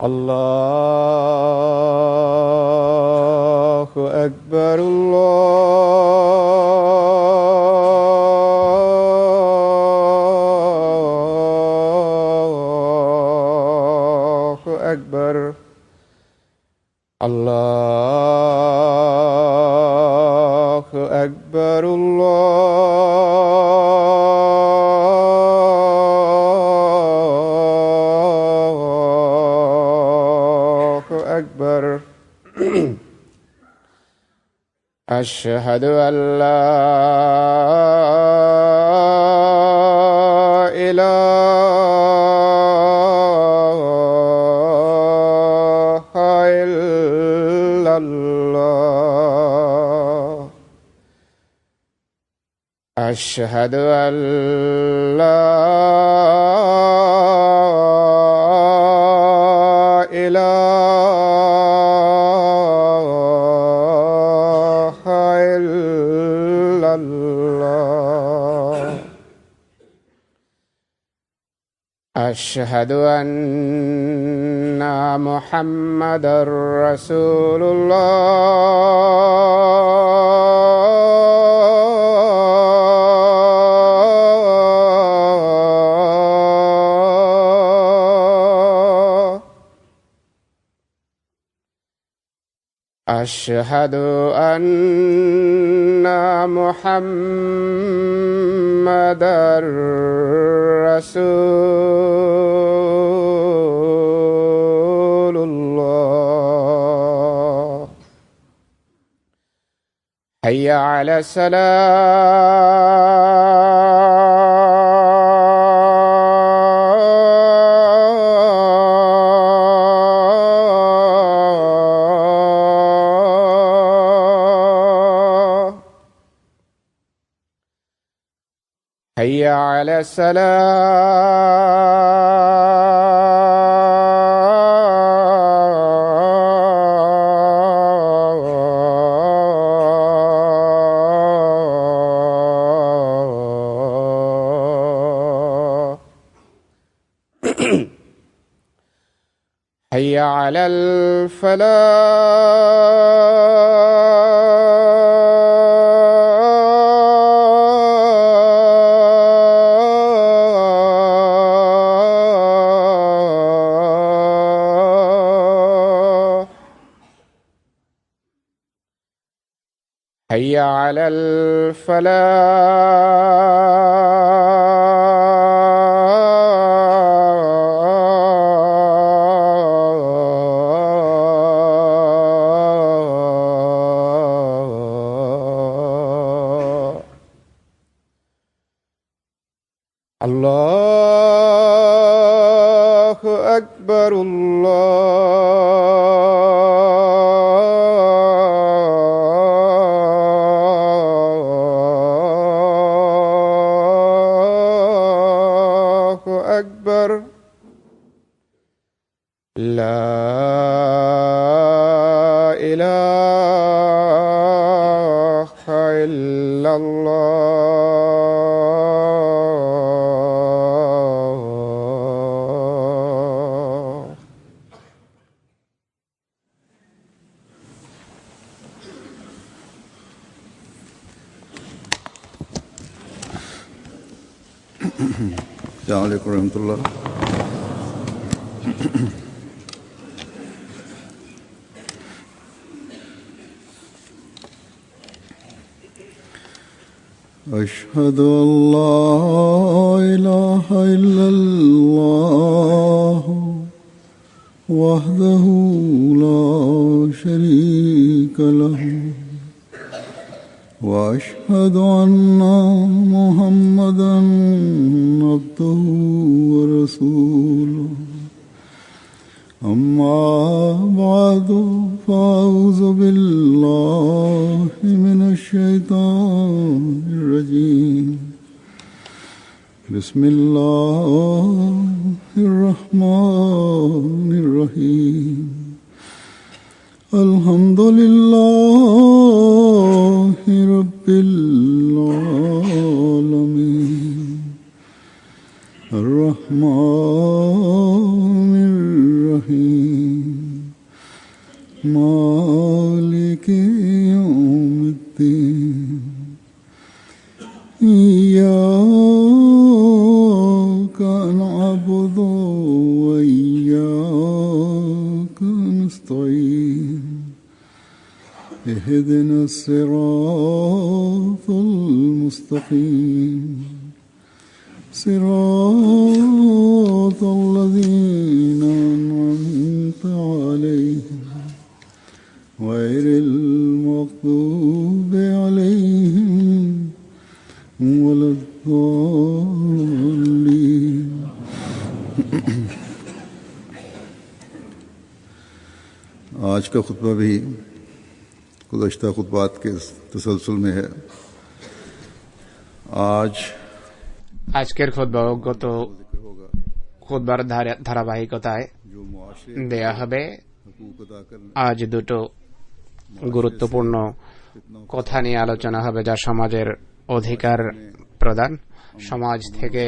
الله أكبر الله أكبر الله أكبر الله أكبر. أشهد أن لا إله إلا الله. أشهد أن لا إله إلا الله. أشهد أن محمدًا رسول الله. أشهد أن محمدًا رسول الله. حي على الصلاة. حي على الصلاة. حي على الفلاح. حي على الفلاح. الله أكبر الله أكبر. لا إله إلا الله. السلام عليكم ورحمة الله. أشهد أن لا إله إلا الله وحده لا شريك له وأشهد أن محمدًا عبده ورسوله. أما بعد فأعوذ بالله من الشيطان الرجيم. بسم الله الرحمن الرحيم. الحمد لله رب العالمين الرحمن الرحيم مالك يوم الدين إياك نعبد وإياك نستعين اهدنا الصراط المستقيم صراط الذين أنعمت عليهم غير المغضوب عليهم ولا الضالين आज का खुतबा भी गुज़श्ता खुतबात के तसलसल में है। आज আজকের খুতবাও গত খুতবার ধারাবাহিকতায় जो मुआशरे দেয়া হবে। हुकूक अदा करने আজ দুটো গুরুত্বপূর্ণ কথা নিয়ে আলোচনা হবে, যা সমাজের অধিকার প্রদান, সমাজ থেকে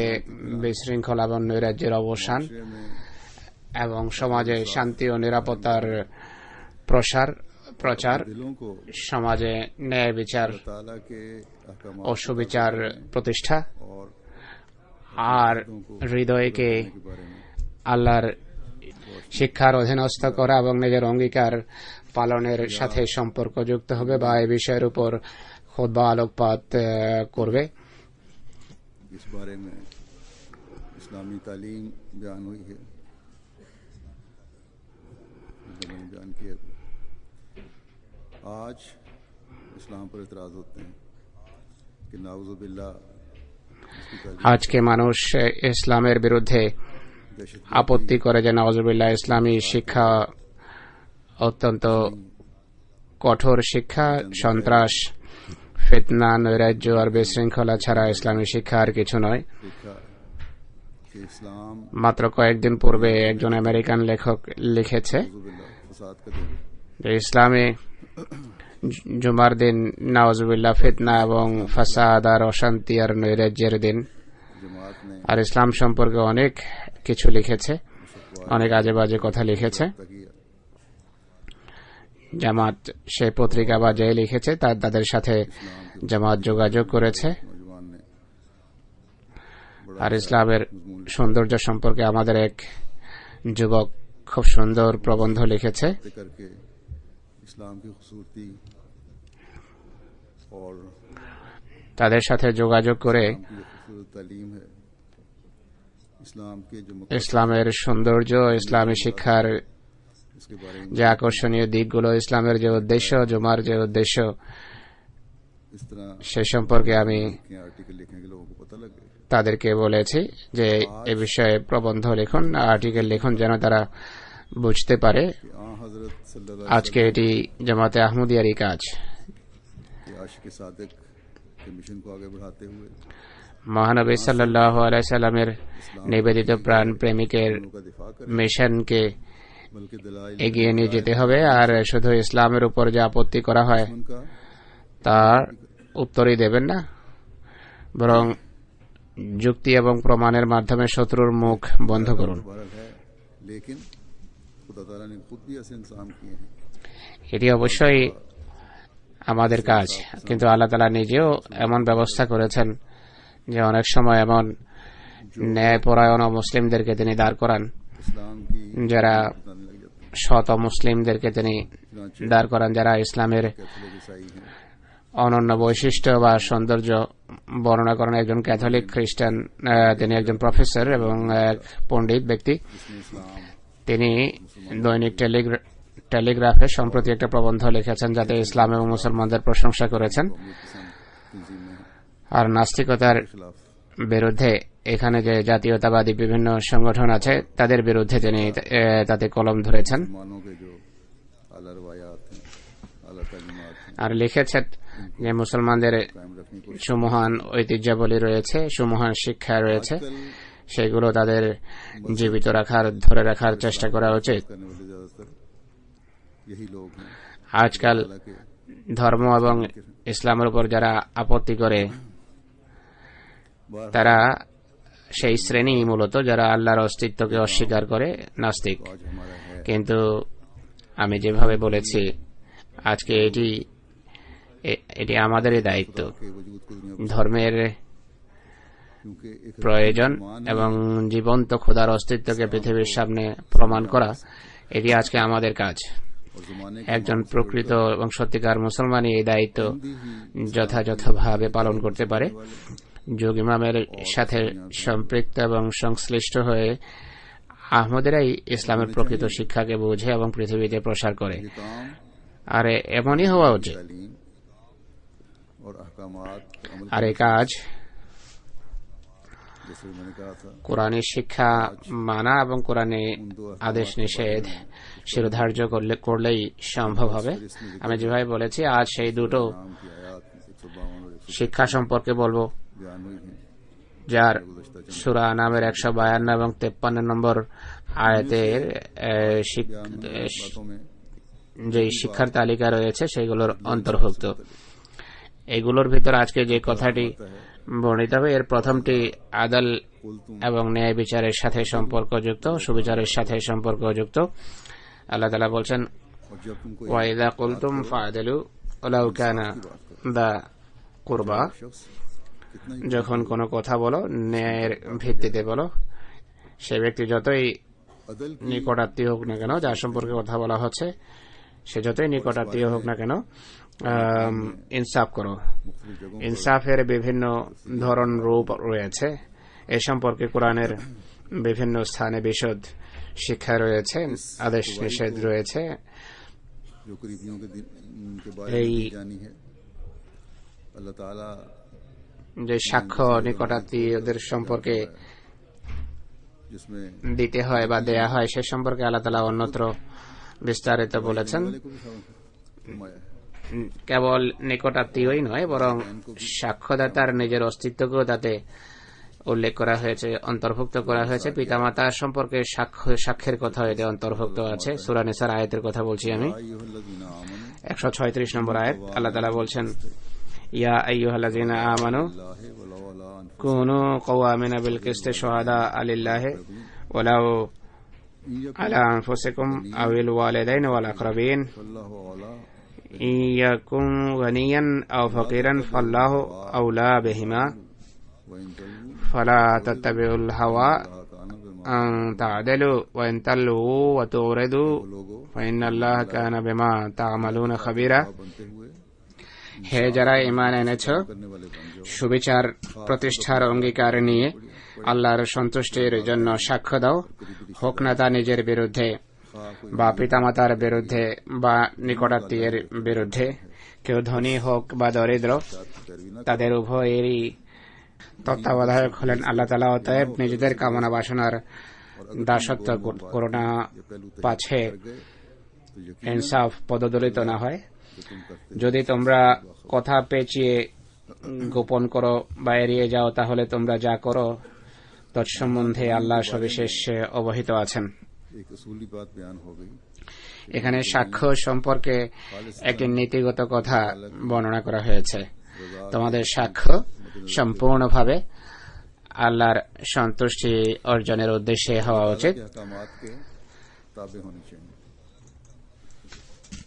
বিশৃঙ্খলা এবং নৈরাজ্যের অবসান এবং সমাজে শান্তি ও নিরাপত্তার প্রচার, दिलों को সমাজে ন্যায় বিচার ताला के अहकाम ও সুবিচার প্রতিষ্ঠা और আর হৃদয়কে के बारे में আল্লাহর শিক্ষার অধীনস্থ করা এবং নিজের অঙ্গীকার পালনের সাথে সম্পর্কযুক্ত হবে, বা এই বিষয়ের উপর খুতবা আলোকপাত করবে। इस बारे में इस्लामी तालीम बयान हुई है, बयान किया। आज इस्लाम पर इतराज होते हैं कि नाउज़ुबिल्लाह इसकी तालीम আজকে মানুষ ইসলামের বিরুদ্ধে दहशत আপত্তি করে যে নাউজুবিল্লাহ ইসলামী শিক্ষা অত্যন্ত কঠোর শিক্ষা, সন্ত্রাস, ফিতনা, নৈরাজ্য আর বিশৃঙ্খলা ছাড়া ইসলামী শিক্ষা আর কিছু নয়। देखा कि इस्लाम মাত্র কয়েকদিন পূর্বে একজন আমেরিকান লেখক লিখেছে नाउज़ुबिल्लाह फसाद का दिन যে ইসলামে জুমার দিন নাউজুবিল্লাহ ফিতনা এবং ফাসাদ আর অশান্তি আর নৈরাজ্যের দিন। जमात ने আর ইসলাম সম্পর্কে অনেক কিছু লিখেছে, অনেক আজে বাজে কথা লিখেছে। किया জামাত সেই পত্রিকা বা যে লিখেছে তাদের সাথে জামাত যোগাযোগ করেছে। नौजवान ने আর ইসলামের সৌন্দর্য সম্পর্কে আমাদের এক যুবক খুব সুন্দর প্রবন্ধ লিখেছে। करके इस्लाम की खूबसूरती और তাদের সাথে যোগাযোগ করে इस्लाम की जो खूबसूरत तालीम है, इस्लाम के जो ইসলামের সৌন্দর্য, इस्लामी শিক্ষার इसके बारे में যে আকর্ষণীয় দিকগুলো, ইসলামের যে উদ্দেশ্য, জুমার যে উদ্দেশ্য, इस तरह সে সম্পর্কে আমি के आर्टिकल लिखने के लोगों को पता लगे। তাদেরকে বলেছি যে এ বিষয়ে প্রবন্ধ লিখুন, আর্টিকেল লিখুন, যেন তারা বুঝতে পারে कि हजरत सल्लल्लाहु আজকে এটি জামাতে আহমদিয়ারই কাজ। के आशिक सादिक के मिशन को आगे बढ़ाते हुए মহানবী সাল্লাল্লাহু আলাইহি সাল্লামের নিবেদিত প্রাণ প্রেমিকের उनका दिफा कर মিশনকে बल्कि दलाइल এগিয়ে নিয়ে যেতে হবে। আর শুধু ইসলামের উপর যে আপত্তি করা হয় उनका তার উত্তরই দেবেন না, বরং যুক্তি এবং প্রমাণের মাধ্যমে শত্রুর মুখ বন্ধ করুন। बहरहाल है, लेकिन खुदा ताला ने खुद भी ऐसे इंसान किए हैं এটি অবশ্যই আমাদের কাজ, কিন্তু আল্লাহ তাআলা নিজেও এমন ব্যবস্থা করেছেন যে অনেক সময় এমন ন্যায়পরায়ণ মুসলিমদেরকে তিনি দাঁড় করান, इस्लाम की যারা बताने लग जाते শত মুসলিমদেরকে তিনি দাঁড় করান, যারা ইসলামের कैथोलिक ईसाई हैं, অনন্য বৈশিষ্ট্য বা সৌন্দর্য বর্ণনা করেন। একজন ক্যাথলিক খ্রিস্টান, তিনি একজন প্রফেসর এবং এক পণ্ডিত ব্যক্তি। जिसने इस्लाम তিনি দৈনিক টেলিগ্রাফে সম্প্রতি একটা প্রবন্ধ লিখেছেন, যাতে ইসলাম এবং মুসলমানদের প্রশংসা করেছেন। तंजीम में আর নাস্তিকতার खिलाफ বিরুদ্ধে এখানে যে জাতীয়তাবাদী বিভিন্ন সংগঠন আছে তাদের বিরুদ্ধে তিনি তাতে কলম ধরেছেন। मानों के जो आला रवायात हैं, आला तालीमात हैं, আর লিখেছেন যে মুসলমানদের कायम रखने को সুমহান ঐতিহ্যাবলী রয়েছে, সুমহান শিক্ষা রয়েছে, সেগুলো তাদের জীবিত রাখার, ধরে রাখার চেষ্টা করা উচিত। करने वाले ज्यादातर यही लोग हैं আজকাল अल्लाह के ধর্ম এবং ইসলামের উপর যারা আপত্তি করে बाहर তারা সেই শ্রেণী মূলত যারা আল্লাহর অস্তিত্বকে অস্বীকার করে, নাস্তিক। आज हमारा है কিন্তু আমি যেভাবে বলেছি আজকে এটি আমাদেরই দায়িত্ব। के वजूद को दुनिया ধর্মের क्योंकि एक প্রয়োজন এবং জীবন্ত খোদার অস্তিত্বকে পৃথিবীর সামনে প্রমাণ করা, এটি আজকে আমাদের কাজ। और ज़माने একজন প্রকৃত এবং সত্যিকার মুসলমানই এই দায়িত্ব যথাযথভাবে পালন করতে পারে। যোগ ইমামের সাথে সম্পৃক্ত এবং সংশ্লিষ্ট হয়ে আহমদেরাই ইসলামের প্রকৃত শিক্ষাকে বোঝে এবং পৃথিবীতে প্রসার করে। ये काम আর এমনই হওয়া উচিত। तालीम और अहकामात पर अमल আর এই কাজ जैसे मैंने कहा था কোরআনের শিক্ষা মানা এবং কোরআনে আদেশ নিষেধ শিরোধার্য করলেই সম্ভব হবে। আমি যেভাবে বলেছি আজ সেই দুটো नाम की आयात 152 और 100 শিক্ষা সম্পর্কে বলবো, बयान हुई हैं যার সূরা নামের 152 এবং 53 নম্বর আয়াতের बातों में যে শিক্ষার তালিকা রয়েছে সেগুলোর অন্তর্ভুক্ত। এগুলোর ভিতর আজকে যে কথাটি বর্ণিত হবে এর প্রথমটি আদাল এবং ন্যায় বিচারের সাথে সম্পর্কযুক্ত, সুবিচারের সাথে সম্পর্কযুক্ত। আল্লাহ তাআলা বলছেন, और जब तुमको ওয়াইদা কুলতুম ফাআদিলু ওয়ালাউ কানা দা কুরবা, शख्स कितना ही যখন কোনো কথা বলো ন্যায়ের ভিত্তিতে বলো, সে ব্যক্তি যতই अदल की নিকটাত্মীয় হোক না কেন, যার সম্পর্কে কথা বলা হচ্ছে সে যতই নিকটাত্মীয় হোক না কেন, ইনসাফ করো। मुख्तलिफ जगहों ইনসাফের বিভিন্ন ধরন রূপ রয়েছে। এ সম্পর্কে কোরআনের বিভিন্ন স্থানে বিশদ শিক্ষা রয়েছে, আদেশ নিষেধ রয়েছে। जो करीबियों के दिन के बारे এই में दी जानी है अल्लाह ताला যে সাক্ষ্য নিকটাত্মীয়দের সম্পর্কে जिसमें দিতে হয় বা দেয়া হয় সে সম্পর্কে আল্লাহ তাআলা অন্যত্র বিস্তারিত বলেছেন। वाले को भी फरमाया है কেবল নিকটাত্মীয়ই নয়, বরং সাক্ষ্যদাতার নিজের অস্তিত্বকেও তাতে উল্লেখ করা হয়েছে, অন্তর্ভুক্ত করা হয়েছে। পিতামাতা সম্পর্কে সাক্ষ্যের কথা এতে অন্তর্ভুক্ত আছে। সূরা নিসার আয়াতের কথা বলছি আমি, अय्युहल्लज़ीना आमनू 136 নম্বর আয়াত। আল্লাহ তাআলা বলছেন, ইয়া আইয়ুহাল্লাযীনা আমানু बिल्लाहि वलाउ अला अनफुसिकुम কুনু কওয়ামিনা বিল কিসতি শুহাদা লিল্লাহি ওয়ালাউ আলা আনফুসিকুম আওিল ওয়ালিদাইনি ওয়াল আকরাবিন फल्लाहु औला ইয়াকুম গানিয়ান আও ফাকিরান ফাল্লাহু আওলা বিহিমা व इन तलू ফালা তাত্তাবিউল হাওয়া काना बिमा আন তা'দিলু ওয়া ইন তালু ওয়া তুরিদু लोगो ফাইন্নাল্লাহা কানা বিমা তা'মালুনা খাবীরা। बनते हुए হে যারা ঈমান এনেছো, करने वाले बन जाओ সুবিচার প্রতিষ্ঠার অঙ্গীকার নিয়ে আল্লাহর সন্তুষ্টির জন্য সাক্ষ্য দাও, হোক না তা নিজের বিরুদ্ধে বা পিতামাতার বিরুদ্ধে বা নিকটাত্মীয়ের বিরুদ্ধে। কেউ ধনী হোক বা দরিদ্র, पैरवी न তাদের উভয়েরই তত্ত্বাবধায়ক হলেন আল্লাহ তাআলা। অতএব নিজেদের কামনা বাসনার দাসত্ব করোনা, পাছে गए तो यकीन ইনসাফ পদদলিত না হয়। तो तुम करते যদি তোমরা কথা পেঁচিয়ে গোপন করো বা এড়িয়ে যাও, তাহলে তোমরা যা করো তৎসম্বন্ধে আল্লাহ সবিশেষ অবহিত আছেন। एक असूली बात बयान हो गई এখানে সাক্ষ্য সম্পর্কে একটি নীতিগত কথা বর্ণনা করা হয়েছে। তোমাদের সাক্ষ্য সম্পূর্ণভাবে আল্লাহর সন্তুষ্টি অর্জনের উদ্দেশ্যে হওয়া উচিত। के अहकामात के ताबे होने चाहिए।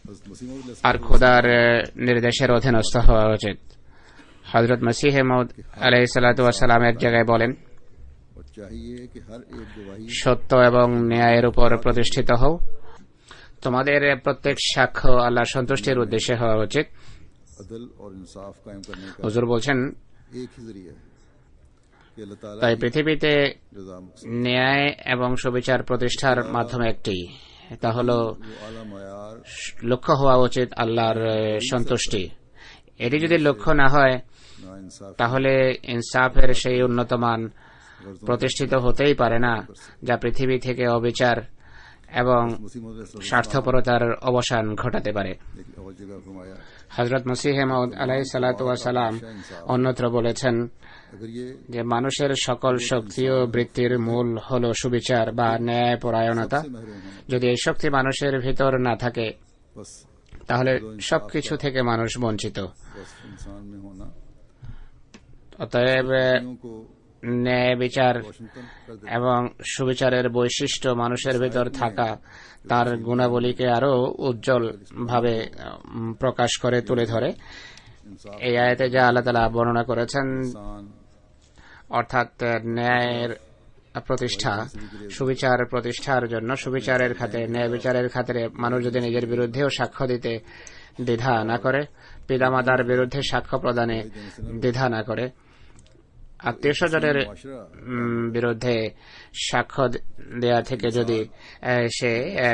हज़रत मसीह मौद আর খোদার নির্দেশের অধীনস্থ হওয়া উচিত। হযরত মসিহ মাউদ আলাইহিস সালাতু ওয়াস সালাম এক জায়গায় বলেন, और चाहिए कि हर एक गवाही সত্য এবং ন্যায়ের উপর প্রতিষ্ঠিত হও। তোমাদের প্রত্যেক সাক্ষ্য আল্লাহর সন্তুষ্টির উদ্দেশ্যে হওয়া উচিত। अदल और इंसाफ कायम करने का হুজুর বলছেন, एक ही जरिया है कि अल्लाह ताला তাই की পৃথিবীতে रज़ा मकसद ন্যায় এবং সুবিচার প্রতিষ্ঠার মাধ্যমে একটি, তা হল वो आला मयार লক্ষ্য হওয়া উচিত আল্লাহর সন্তুষ্টি। এটি যদি লক্ষ্য না হয় ना इंसाफ তাহলে ইনসাফের সেই উন্নত মান প্রতিষ্ঠিত হতেই পারে না, যা পৃথিবী থেকে অবিচার এবং मसीह मौद স্বার্থপরতার অবসান ঘটাতে পারে। एक और जगह फरमाया হযরত মসিহ মাউদ আলাইহিস সালাতু ওয়াস সালাম অন্যত্র বলেছেন अगर ये যে মানুষের সকল শক্তি ও বৃত্তির মূল হল সুবিচার বা ন্যায় পরায়ণতা। से महरूम होना যদি এই শক্তি মানুষের ভিতর না থাকে, तो बस তাহলে সবকিছু থেকে মানুষ বঞ্চিত। बस इंसान में होना অতএব चीजों को ন্যায় বিচার रोशन कर देता এবং সুবিচারের বৈশিষ্ট্য মানুষের ভিতর থাকা তার গুণাবলীকে আরো উজ্জ্বল ভাবে প্রকাশ করে তুলে ধরে। इंसाफ এই আয়াতে যা আল্লাহ তাআলা বর্ণনা করেছেন, इंसान অর্থাৎ ন্যায়ের প্রতিষ্ঠা, সুবিচার প্রতিষ্ঠার জন্য, সুবিচারের খাতে, ন্যায় বিচারের খাতিরে মানুষ যদি নিজের বিরুদ্ধেও সাক্ষ্য দিতে দ্বিধা না করে, পিতামাতার বিরুদ্ধে সাক্ষ্য প্রদানে দ্বিধা না করে, আত্মীয় স্বজনের मुआशरा বিরুদ্ধে সাক্ষ্য দেয়া থেকে যদি সে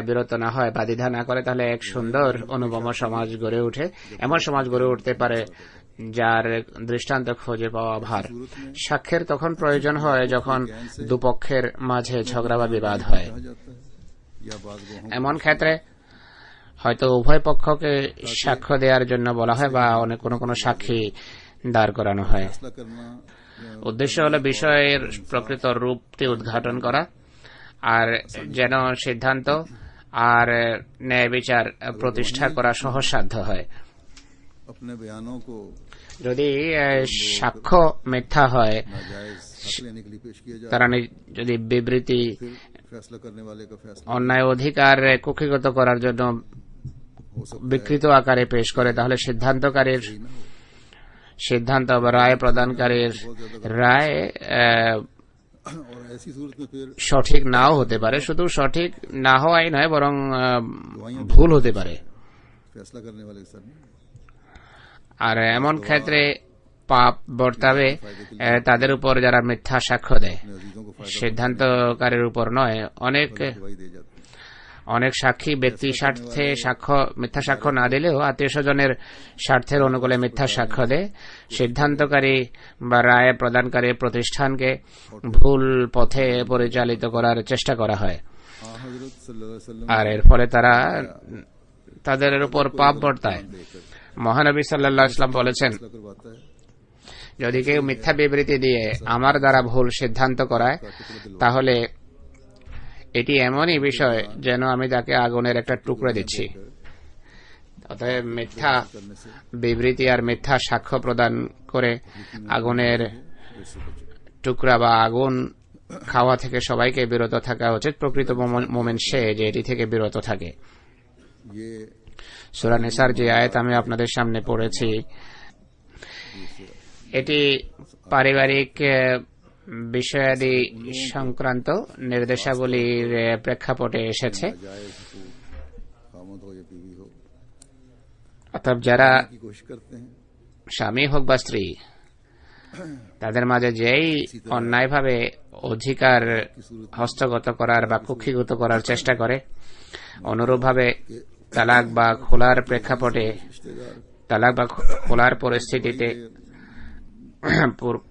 বিরত না হয় বা দ্বিধা না করে, তাহলে এক সুন্দর অনুপম সমাজ গড়ে ওঠে। এমন সমাজ গড়ে উঠতে পারে যার দৃষ্টান্ত খুঁজে পাওয়া ভার। সাক্ষ্যের তখন প্রয়োজন হয় যখন দুপক্ষের মাঝে ঝগড়া বা বিবাদ হয়। कहा जाता है या बाज गोहों এমন ক্ষেত্রে হয়তো উভয় পক্ষকে সাক্ষ্য দেওয়ার জন্য বলা হয় বা অনেক কোনো সাক্ষী দাঁড় করানো হয়। फैसला करना উদ্দেশ্য হলো বিষয়ের প্রকৃত রূপটি উদ্ঘাটন করা, আর যেন সিদ্ধান্ত আর ন্যায় বিচার প্রতিষ্ঠা করা সহজসাধ্য হয়। अपने बयानों को যদি সাক্ষ্য মিথ্যা হয়, नाजायज हक लेने के लिए पेश किया जाए, তারা যদি বিবৃতি फिर फैसला करने वाले का फैसला অন্যায় অধিকার কুক্ষিগত করার জন্য हो सकता বিকৃত আকারে পেশ করে, তাহলে সিদ্ধান্তকারীর है ना हो। সিদ্ধান্ত বা রায় প্রদানকারীর রায় और ऐसी सूरत में फिर সঠিক নাও হতে পারে। শুধু সঠিক না হওয়াই নয়, বরং ভুল হতে পারে। फैसला करने वाले के सर में আর এমন ক্ষেত্রে পাপ বর্তাবে তাদের উপর যারা মিথ্যা সাক্ষ্য দেয়, अपने अजीजों को फायदा সিদ্ধান্তকারীর উপর নয়। गवाही दे जाते हैं। অনেক সাক্ষী ব্যক্তি স্বার্থে মিথ্যা সাক্ষ্য না দিলেও আত্মীয় স্বজনের স্বার্থের অনুকূলে মিথ্যা সাক্ষ্য দেয়। সিদ্ধান্তকারী বা রায় প্রদানকারী প্রতিষ্ঠানকে ভুল পথে পরিচালিত করার চেষ্টা করা হয়, हजरत सल्लल्लाहु अलैहि वसल्लम আর এর ফলে তাদের উপর পাপ বর্তায়। মহানবী সাল্লাল্লাহু আলাইহি ওয়াসাল্লাম বলেছেন, फैसला करवाता है যদি কেউ মিথ্যা বিবৃতি দিয়ে আমার দ্বারা ভুল সিদ্ধান্ত করায়, তাহলে এটি এমনই বিষয় যেন আমি তাকে আগুনের একটা টুকরা দিচ্ছি। অতএব মিথ্যা करने से বিবৃতি আর মিথ্যা সাক্ষ্য প্রদান করে আগুনের इससे बचे। টুকরা বা আগুন খাওয়া থেকে সবাইকে বিরত থাকা উচিত। প্রকৃত মোমেন সে যে এটি থেকে বিরত থাকে। ये সূরা নিসার যে আয়াত আমি আপনাদের সামনে পড়েছি, এটি পারিবারিক বিষয়াদি সংক্রান্ত নির্দেশাবলীর প্রেক্ষাপটে এসেছে। जायज हुकूक खामद हो या बीवी हो অর্থাৎ যারা की कोशिश करते हैं, স্বামী হোক বা স্ত্রী, তাদের মাঝে যেই অন্যায়ভাবে অধিকার হস্তগত করার বা কুক্ষিগত করার চেষ্টা করে, অনুরূপভাবে তালাক বা খোলার প্রেক্ষাপটে, रिश्तेदार তালাক বা খোলার পরিস্থিতিতে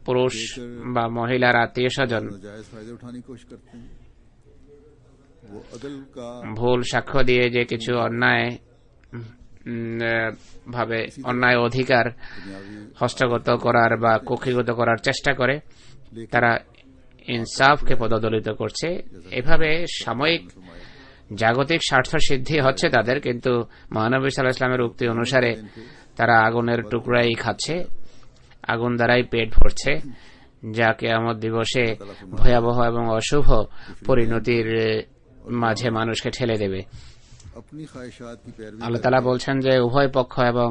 পুরুষ বা মহিলার আত্মীয় স্বজন जायज फायदे उठाने की कोशिश करते हैं। वो अदल का ভুল সাক্ষ্য দিয়ে যে কিছু অন্যায় ভাবে অন্যায় অধিকার दुनियावी হস্তগত করার বা কুক্ষিগত করার চেষ্টা করে, তারা ইনসাফকে পদদলিত করছে। এভাবে সাময়িক জাগতিক স্বার্থ সিদ্ধি হচ্ছে তাদের, কিন্তু মহানবী সাল্লাল্লাহু আলাইহি ওয়াসাল্লামের উক্তি অনুসারে তারা আগুনের টুকরাই খাচ্ছে, আগুন দ্বারাই পেট ভরছে, যা কিয়ামত দিবসে ভয়াবহ এবং অশুভ পরিণতির মাঝে মানুষকে ঠেলে দেবে। अपनी ख्वाहिशात की पैरवी আল্লাহ তাআলা বলছেন যে উভয় পক্ষ এবং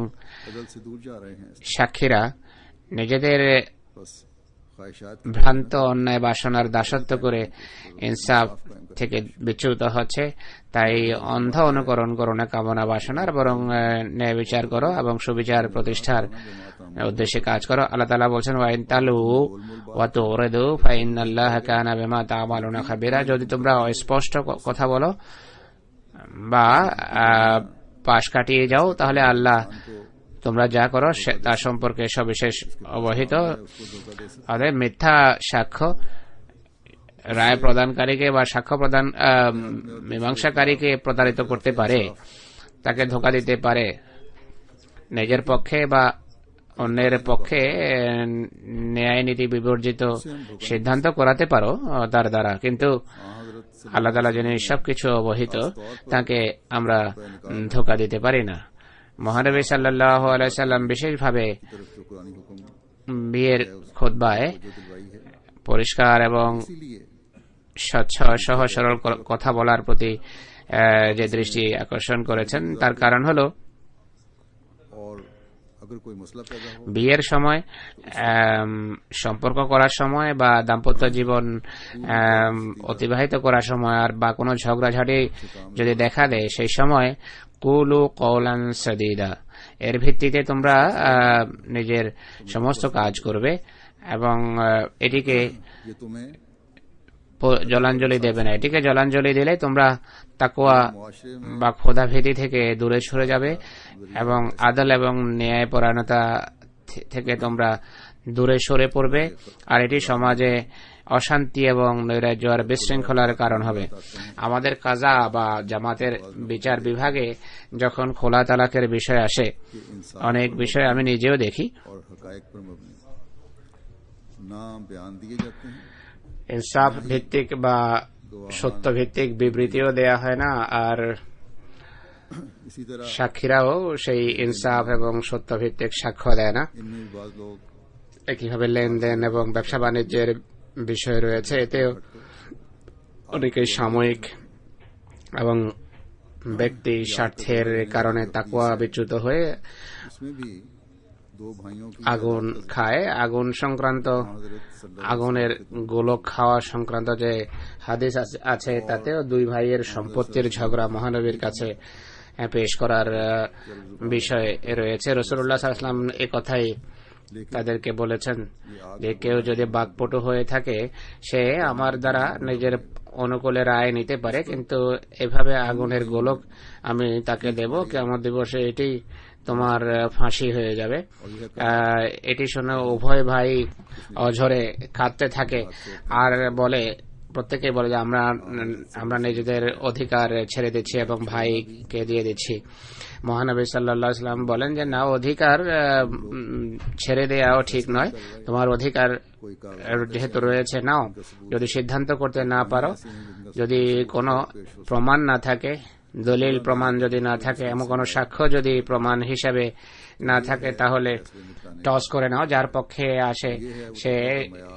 अदल से दूर जा रहे हैं। সাক্ষীরা নিজেদের बस ख्वाहिशात ভ্রান্ত অন্যায় বাসনার দাসত্ব করে ইনসাফ থেকে বিচ্যুত হচ্ছে। তাই অন্ধ অনুকরণ করো না কামনা বাসনার, বরং ন্যায় বিচার করো এবং সুবিচার প্রতিষ্ঠার উদ্দেশ্যে কাজ করো। আল্লাহ তাআলা বলছেন, ওয়া ইন তালু ওয়া তুরিদু ফা ইন্নাল্লাহা কানা বিমা তা'মালুনা খাবিরা। যদি তোমরা অস্পষ্ট কথা বলো বা পাশ কাটিয়ে যাও, তাহলে আল্লাহ তোমরা যা করো তা সম্পর্কে সবিশেষ অবহিত। অতএব মিথ্যা সাক্ষ্য রায় প্রদানকারীকে বা সাক্ষ্য প্রদান মীমাংসাকারীকে প্রতারিত করতে পারে, তাকে ধোঁকা দিতে পারে। নিজের পক্ষে বা অন্যের পক্ষে ন্যায় নীতি বিবর্জিত সিদ্ধান্ত করাতে পারো তার দ্বারা, কিন্তু আল্লাহ তাআলা যিনি সবকিছু অবহিত, তাকে আমরা ধোঁকা দিতে পারি না। মহানবী সাল্লাল্লাহু আলাইহি সাল্লাম বিশেষভাবে तरफ जो कुरानी हुक्म বিয়ের খুতবায় जो दिलवाई है, পরিষ্কার এবং इसीलिए স্বচ্ছ সহজ সরল কথা বলার প্রতি যে দৃষ্টি আকর্ষণ করেছেন, তার কারণ হলো और अगर कोई मसला पैदा हो বিয়ের সময়, সম্পর্ক করার সময় বা দাম্পত্য জীবন অতিবাহিত করার সময় আর বা কোনো ঝগড়াঝাটি যদি দেখা দেয়, সেই সময় কুলু কওলান সাদীদা, এর ভিত্তিতে তোমরা নিজের সমস্ত কাজ করবে এবং এটিকে ये तुम्हें জলাঞ্জলি দেবে না। এটিকে জলাঞ্জলি দিলে তোমরা তাকওয়া मुआशरे में বা খোদাভীতি থেকে দূরে সরে যাবে এবং আদল এবং ন্যায়পরায়ণতা থেকে তোমরা দূরে সরে পড়বে, আর এটি সমাজে অশান্তি এবং নৈরাজ্য আর বিশৃঙ্খলার কারণ হবে। আমাদের কাজা বা জামাতের বিচার বিভাগে যখন খোলা তালাকের বিষয় আসে, कि इंसान অনেক বিষয় আমি নিজেও দেখি, और हकायक पर मबनी नाम बयान दिए जाते हैं, ইনসাফ ভিত্তিক বা সত্য ভিত্তিক বিবৃতিও দেয়া হয় না, আর इसी तरह সাক্ষীরাও সেই ইনসাফ এবং সত্য ভিত্তিক সাক্ষ্য দেয় না। इनमें भी बाज लोग একইভাবে লেনদেন এবং ব্যবসা বাণিজ্যের বিষয় রয়েছে, এতেও অনেকেই সাময়িক এবং ব্যক্তি স্বার্থের কারণে তাকওয়া বিচ্যুত হয়ে इसमें भी दो भाइयों की আগুন খায়। আগুন সংক্রান্ত, हजरत सल्लल्लाहु আগুনের গোলক খাওয়া সংক্রান্ত যে হাদিস আছে, তাতেও দুই ভাইয়ের সম্পত্তির ঝগড়া মহানবীর কাছে পেশ করার বিষয় রয়েছে। রাসূলুল্লাহ সাল্লাল্লাহু আলাইহি ওয়াসাল্লাম এ কথাই তাদেরকে বলেছেন যে কেউ যদি বাকপটু হয়ে থাকে, সে আমার দ্বারা নিজের অনুকূলে রায় নিতে পারে, কিন্তু এভাবে আগুনের গোলক আমি তাকে দেব, কিয়ামত দিবসে এটি তোমার ফাঁসি হয়ে যাবে। এটি শুনে উভয় ভাই অঝরে কাঁদতে থাকে আর বলে, প্রত্যেকেই বলে যে আমরা নিজেদের অধিকার ছেড়ে দিচ্ছি এবং ভাইকে দিয়ে দিচ্ছি। মহানবী সাল্লাল্লাহু আলাইহি ওয়াসাল্লাম বলেন যে না, অধিকার ছেড়ে দেওয়াও ঠিক নয়, তোমার অধিকার যেহেতু রয়েছে নাও। যদি সিদ্ধান্ত করতে না পারো, যদি কোনো প্রমাণ না থাকে, দলিল প্রমাণ যদি না থাকে, এমন কোনো সাক্ষ্য যদি প্রমাণ হিসাবে না থাকে, তাহলে টস করে নাও, যার পক্ষে আসে সে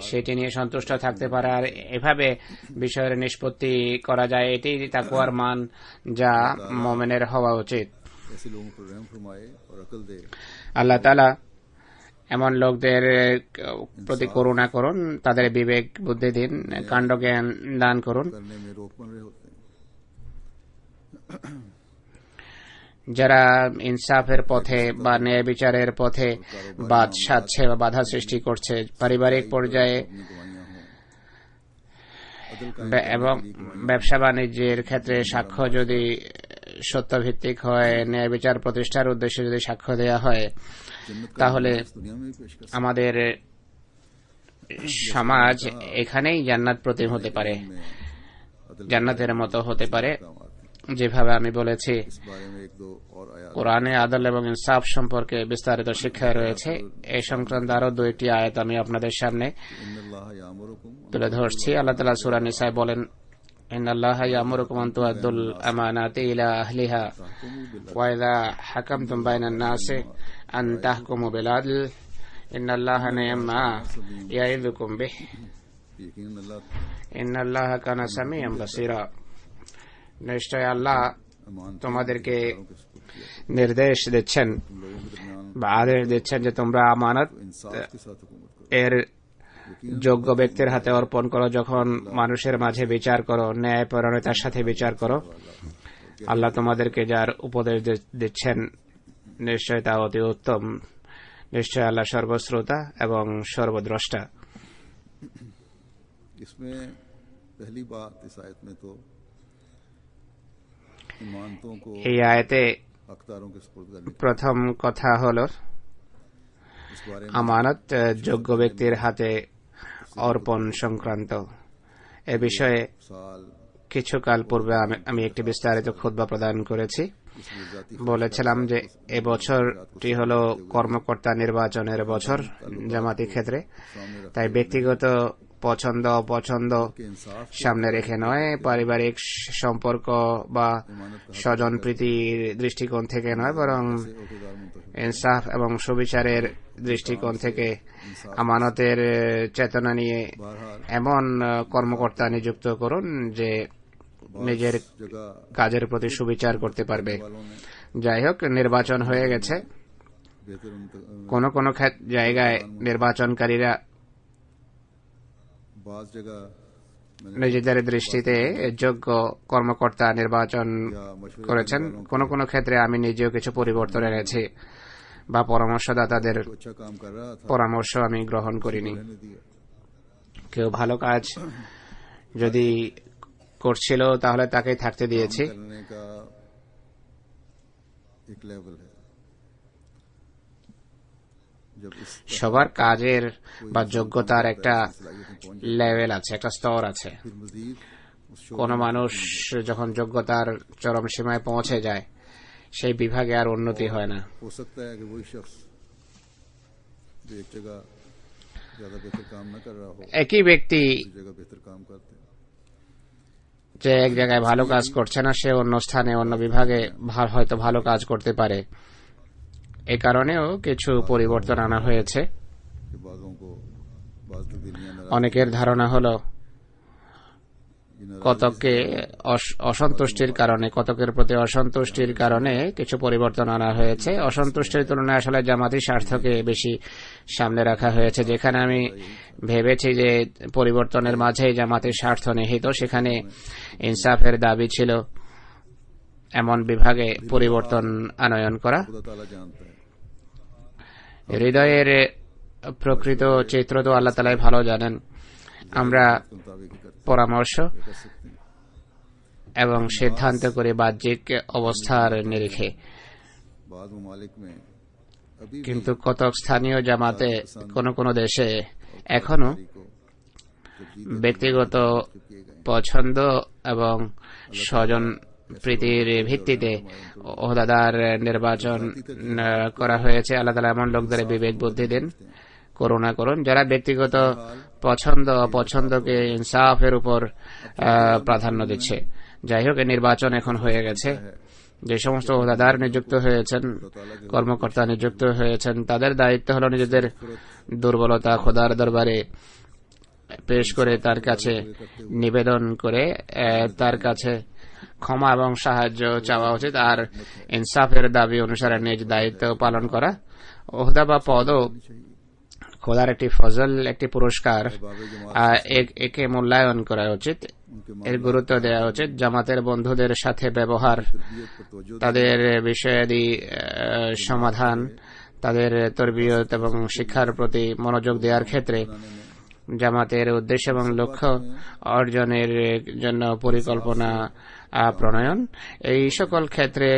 সেটি নিয়ে সন্তুষ্ট থাকতে পারে। আর এভাবে বিষয়ের নিষ্পত্তি করা যায়, এটি তাকওয়ার মান যা মুমিনের হওয়া উচিত। ऐसे लोगों पर रहम फरमाए और अकल दे, আল্লাহ তাআলা এমন লোকদের প্রতি করুণা করুন, তাদের বিবেক বুদ্ধি দিন, কাণ্ড জ্ঞান দান করুন, करने में रोक बन रहे होते हैं। যারা ইনসাফের পথে বা ন্যায় বিচারের পথে বাদ সাধছে বা বাধা সৃষ্টি করছে। পারিবারিক পর্যায়ে अपनी गवाहियां हों, अदल कायम এবং ব্যবসা বাণিজ্যের ক্ষেত্রে সাক্ষ্য যদি সত্যভিত্তিক হয়, ন্যায় বিচার প্রতিষ্ঠার উদ্দেশ্যে যদি সাক্ষ্য দেওয়া হয়, जन्नत का তাহলে इस दुनिया में भी पेश कर আমাদের সমাজ এখানেই জান্নাত প্রতিম হতে পারে, में अदल জান্নাতের মতো হতে পারে। काम आते हैं। যেভাবে আমি বলেছি, इस बारे में एक दो और आयात কোরআনে আদল এবং ইনসাফ সম্পর্কে বিস্তারিত শিক্ষা রয়েছে। এই সংক্রান্ত আরো দুইটি আয়াত আমি আপনাদের সামনে इन्नल्लाह यामुरुकुम তুলে ধরছি। আল্লাহ তাআলা সূরা নিসায় বলেন, ইন্নাল্লাহা ইয়ামুরুকুম আন তুআদ্দুল আমানাতি ইলা আহলিহা तहकुमु बिल ওয়া ইযা হাকামতুম বাইনান নাসি আন তাহকুমু বিল আদল ইন্নাল্লাহা নি'মা ইয়াইযুকুম বিহি यकीन अल्लाह ইন্নাল্লাহা কানা সামিআন বাসীরা। নিশ্চয় আল্লাহ अमान তোমাদেরকে के सुपुर्द किया, নির্দেশ দিচ্ছেন तुम लोगों के दरमियान বা আদেশ দিচ্ছেন যে তোমরা আমানত इंसाफ के साथ हुकूमत करो। এর যোগ্য ব্যক্তির হাতে অর্পণ করো, যখন মানুষের মাঝে বিচার করো, ন্যায় পরায়ণতার সাথে বিচার করো। আল্লাহ তোমাদেরকে যার উপদেশ দিচ্ছেন, নিশ্চয় তা অতি উত্তম। নিশ্চয় আল্লাহ সর্বশ্রোতা এবং সর্বদ্রষ্টা। इसमें पहली बात इस आयत में तो इमानतों को এই आयते हकदारों के सुपुर्द करने প্রথম কথা হলো इस बारे में আমানত যোগ্য ব্যক্তির হাতে অর্পণ সংক্রান্ত। এ বিষয়ে साल কিছুকাল পূর্বে আমি একটি বিস্তারিত খুতবা প্রদান করেছি। इसलिए जाती বলেছিলাম যে এবছরটি হলো কর্মকর্তা নির্বাচনের বছর জামাতি ক্ষেত্রে, सामने रख তাই ব্যক্তিগত পছন্দ অপছন্দ कि इंसाफ সামনে রেখে নয়, পারিবারিক সম্পর্ক বা স্বজন প্রীতির দৃষ্টিকোণ থেকে নয়, বরং से औहदेदार मुंतखब ইনসাফ এবং সুবিচারের দৃষ্টিকোণ থেকে আমানতের চেতনা নিয়ে बहरहाल এমন কর্মকর্তা নিযুক্ত করুন যে নিজের जगह কাজের প্রতি সুবিচার করতে পারবে। वालों ने যাই হোক, নির্বাচন হয়ে গেছে। बेहतर কোন কোন জায়গায় নির্বাচনকারীরা बाज जगह मैंने নিজেদের দৃষ্টিতে যোগ্য কর্মকর্তা নির্বাচন করেছেন। কোন কোন ক্ষেত্রে আমি নিজেও কিছু পরিবর্তন এনেছি বা পরামর্শদাতাদের तो अच्छा काम कर रहा था পরামর্শ আমি গ্রহণ করিনি। रहने दिया কেউ ভালো কাজ যদি করছিল তাহলে তাকেই থাকতে দিয়েছি। करने का एक लेवल है जब इस সবার কাজের বা যোগ্যতার একটা सलाहियतें पहुंच লেভেল আছে, একটা স্তর আছে। फिर मजीद उस কোন মানুষ যখন যোগ্যতার চরম সীমায় পৌঁছে যায়, সেই বিভাগে আর উন্নতি হয় না। हो सकता है कि वही शख्स जो एक जगह ज्यादा बेहतर काम न कर रहा हो একই ব্যক্তি दूसरी जगह बेहतर काम करते हैं যে এক জায়গায় ভালো কাজ করছে না, সে অন্য স্থানে অন্য বিভাগে হয়তো ভালো কাজ করতে পারে। এ কারণেও কিছু পরিবর্তন আনা হয়েছে। कि बाजों को बाज तब्दीलियां অনেকের ধারণা হলো কতকে অসন্তুষ্টির কারণে, কতকের প্রতি অসন্তুষ্টির কারণে কিছু পরিবর্তন আনা হয়েছে। অসন্তুষ্টির তুলনায় আসলে জামাতি স্বার্থকে বেশি সামনে রাখা হয়েছে। যেখানে আমি ভেবেছি যে পরিবর্তনের মাঝেই জামাতের স্বার্থ নিহিত, সেখানে ইনসাফের দাবি ছিল এমন বিভাগে পরিবর্তন আনয়ন করা। खुदा ताला जानता है হৃদয়ের প্রকৃত চিত্র তো আল্লাহ তাআলাই ভালো জানেন। আমরা उसके मुताबिक ही करते পরামর্শ कर सकते हैं এবং সিদ্ধান্ত করে বাহ্যিক অবস্থার নিরিখে। बाद ममालिक में अभी भी কিন্তু কতক স্থানীয় জামাতে কোন কোন দেশে এখনো को जब ব্যক্তিগত পছন্দ এবং স্বজন প্রীতির ভিত্তিতে ওহদাদার নির্বাচন করা হয়েছে। আল্লাহ তাআলা এমন লোকদের বিবেক বুদ্ধি দিন, করুণা করুন যারা ব্যক্তিগত পছন্দ অপছন্দকে ইনসাফের উপর প্রাধান্য দিচ্ছে। যাই হোক, এই নির্বাচন এখন হয়ে গেছে। যে সমস্ত ওহদাদার নিযুক্ত হয়েছেন, কর্মকর্তা নিযুক্ত হয়েছেন, তাদের দায়িত্ব হলো নিজেদের দুর্বলতা খোদার দরবারে পেশ করে তার কাছে নিবেদন করে তার কাছে ক্ষমা এবং সাহায্য চাওয়া উচিত, আর ইনসাফের দাবি অনুসারে নিজ দায়িত্ব পালন করা। ওহদা বা পদও খোদার একটি ফজল, একটি পুরস্কার। একে মূল্যায়ন করা উচিত, এর গুরুত্ব দেওয়া উচিত। জামাতের বন্ধুদের সাথে ব্যবহার, তাদের বিষয়াদি সমাধান, তাদের তরবিয়ত এবং শিক্ষার প্রতি মনোযোগ দেওয়ার ক্ষেত্রে জামাতের উদ্দেশ্য এবং লক্ষ্য অর্জনের জন্য পরিকল্পনা প্রণয়ন, এই সকল ক্ষেত্রে